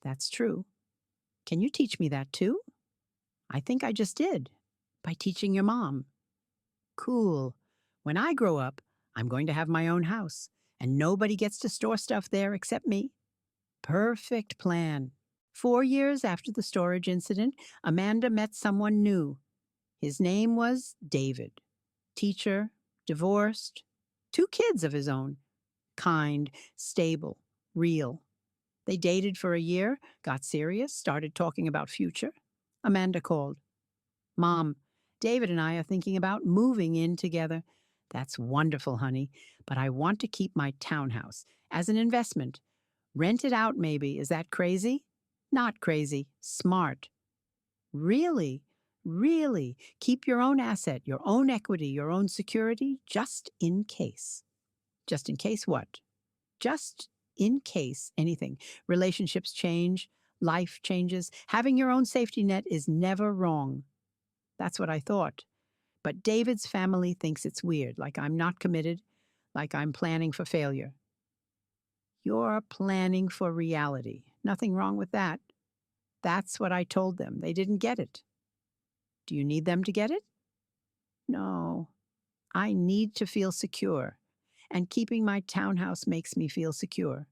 That's true. Can you teach me that too? I think I just did, by teaching your mom. Cool. When I grow up, I'm going to have my own house, and nobody gets to store stuff there except me. Perfect plan. 4 years after the storage incident, Amanda met someone new. His name was David. Teacher, divorced, 2 kids of his own. Kind, stable, real. They dated for a year, got serious, started talking about future. Amanda called. Mom, David and I are thinking about moving in together. That's wonderful, honey, but I want to keep my townhouse as an investment. Rent it out, maybe. Is that crazy? Not crazy. Smart. Really? Really? Keep your own asset, your own equity, your own security, just in case. Just in case what? Just in case anything. Relationships change, life changes. Having your own safety net is never wrong. That's what I thought. But David's family thinks it's weird, like I'm not committed, like I'm planning for failure. You're planning for reality. Nothing wrong with that. That's what I told them. They didn't get it. Do you need them to get it? No. I need to feel secure, and keeping my townhouse makes me feel secure.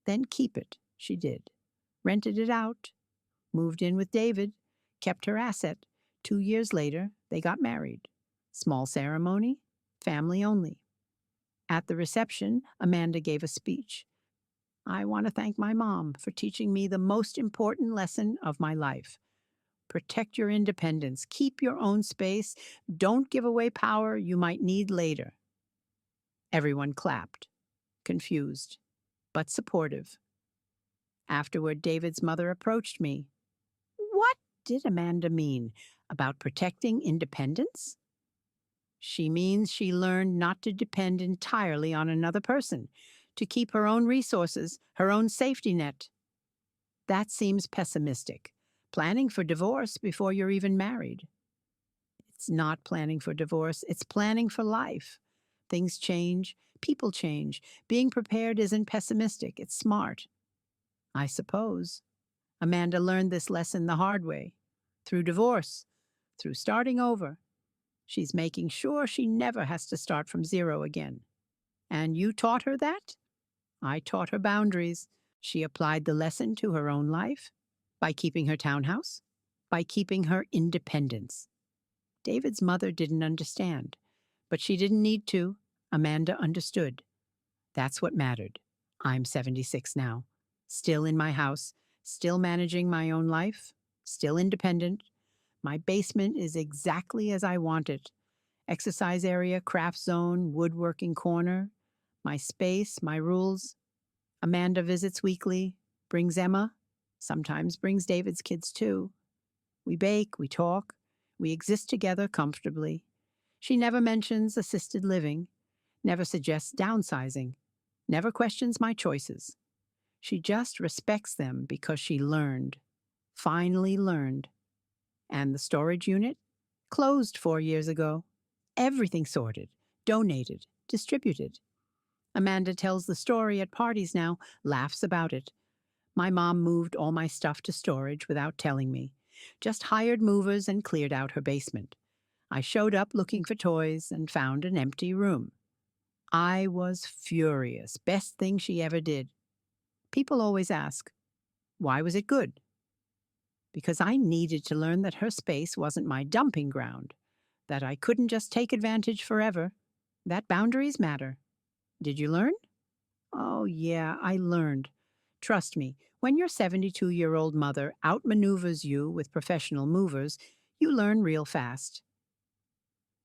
Then keep it, she did. Rented it out, moved in with David, kept her asset. 2 years later, they got married. Small ceremony, family only. At the reception, Amanda gave a speech. I want to thank my mom for teaching me the most important lesson of my life. Protect your independence. Keep your own space. Don't give away power you might need later. Everyone clapped, confused, but supportive. Afterward, David's mother approached me. What did Amanda mean about protecting independence? She means she learned not to depend entirely on another person, to keep her own resources, her own safety net. That seems pessimistic. Planning for divorce before you're even married. It's not planning for divorce, it's planning for life. Things change, people change. Being prepared isn't pessimistic, it's smart. I suppose. Amanda learned this lesson the hard way. Through divorce, through starting over, She's making sure she never has to start from zero again. And you taught her that? I taught her boundaries. She applied the lesson to her own life by keeping her townhouse, by keeping her independence. David's mother didn't understand, but she didn't need to. Amanda understood. That's what mattered. I'm 76 now, still in my house, still managing my own life, still independent. My basement is exactly as I want it. Exercise area, craft zone, woodworking corner. My space, my rules. Amanda visits weekly, brings Emma, sometimes brings David's kids too. We bake, we talk, we exist together comfortably. She never mentions assisted living, never suggests downsizing, never questions my choices. She just respects them because she learned, finally learned. And the storage unit? Closed 4 years ago. Everything sorted, donated, distributed. Amanda tells the story at parties now, laughs about it. My mom moved all my stuff to storage without telling me. Just hired movers and cleared out her basement. I showed up looking for toys and found an empty room. I was furious. Best thing she ever did. People always ask, why was it good? Because I needed to learn that her space wasn't my dumping ground, that I couldn't just take advantage forever, that boundaries matter. Did you learn? Oh, yeah, I learned. Trust me, when your 72-year-old mother outmaneuvers you with professional movers, you learn real fast.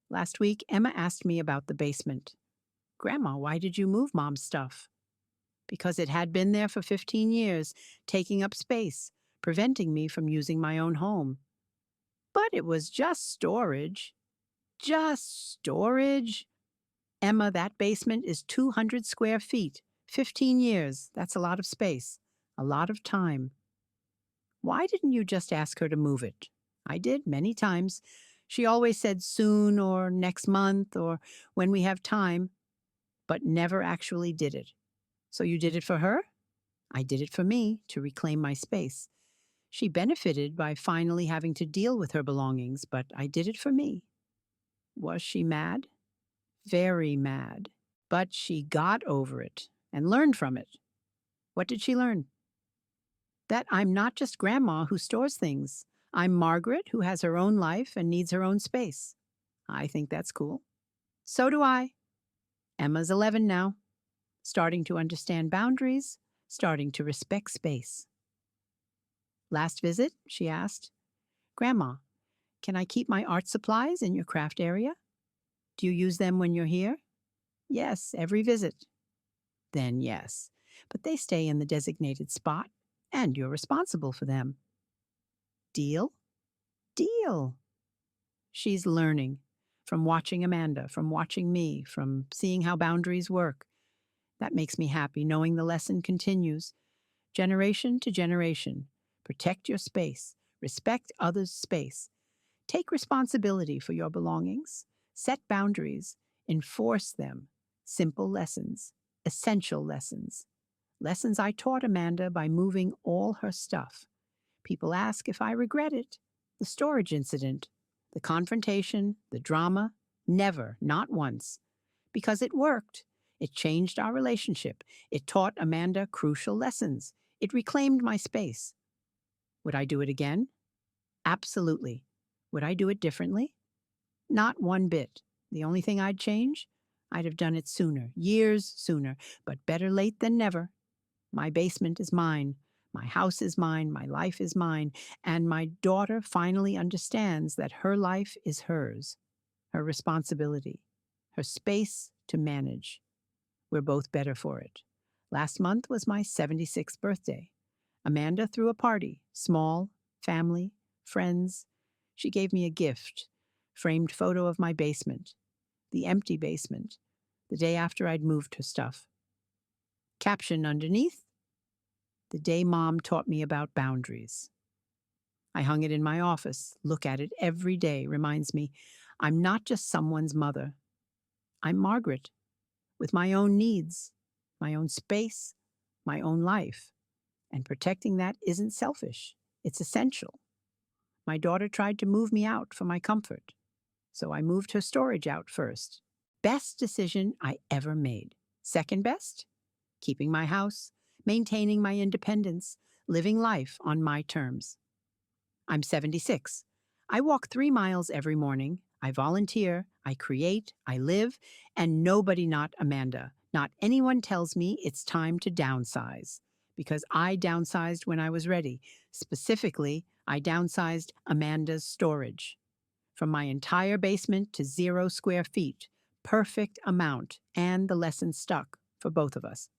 Last week, Emma asked me about the basement. Grandma, why did you move Mom's stuff? Because it had been there for 15 years, taking up space, preventing me from using my own home. But it was just storage. Just storage. Emma, that basement is 200 square feet. 15 years. That's a lot of space. A lot of time. Why didn't you just ask her to move it? I did many times. She always said soon or next month or when we have time, but never actually did it. So you did it for her? I did it for me, to reclaim my space. She benefited by finally having to deal with her belongings, but I did it for me. Was she mad? Very mad. But she got over it and learned from it. What did she learn? That I'm not just Grandma who stores things. I'm Margaret who has her own life and needs her own space. I think that's cool. So do I. Emma's 11 now, starting to understand boundaries, starting to respect space. Last visit, she asked, Grandma, can I keep my art supplies in your craft area? Do you use them when you're here? Yes, every visit. Then yes, but they stay in the designated spot, and you're responsible for them. Deal? Deal. She's learning from watching Amanda, from watching me, from seeing how boundaries work. That makes me happy, knowing the lesson continues. Generation to generation. Protect your space. Respect others' space. Take responsibility for your belongings. Set boundaries. Enforce them. Simple lessons. Essential lessons. Lessons I taught Amanda by moving all her stuff. People ask if I regret it. The storage incident, the confrontation, the drama, never, not once. Because it worked. It changed our relationship. It taught Amanda crucial lessons. It reclaimed my space. Would I do it again? Absolutely. Would I do it differently? Not one bit. The only thing I'd change? I'd have done it sooner, years sooner, but better late than never. My basement is mine. My house is mine. My life is mine. And my daughter finally understands that her life is hers, her responsibility, her space to manage. We're both better for it. Last month was my 76th birthday. Amanda threw a party, small, family, friends. She gave me a gift, framed photo of my basement, the empty basement, the day after I'd moved her stuff. Caption underneath, the day Mom taught me about boundaries. I hung it in my office, look at it every day, reminds me I'm not just someone's mother. I'm Margaret, with my own needs, my own space, my own life. And protecting that isn't selfish. It's essential. My daughter tried to move me out for my comfort. So I moved her storage out first. Best decision I ever made. Second best? Keeping my house, maintaining my independence, living life on my terms. I'm 76. I walk 3 miles every morning. I volunteer, I create, I live, and nobody, not Amanda, not anyone tells me it's time to downsize. Because I downsized when I was ready. Specifically, I downsized Amanda's storage. From my entire basement to 0 square feet. Perfect amount, and the lesson stuck for both of us.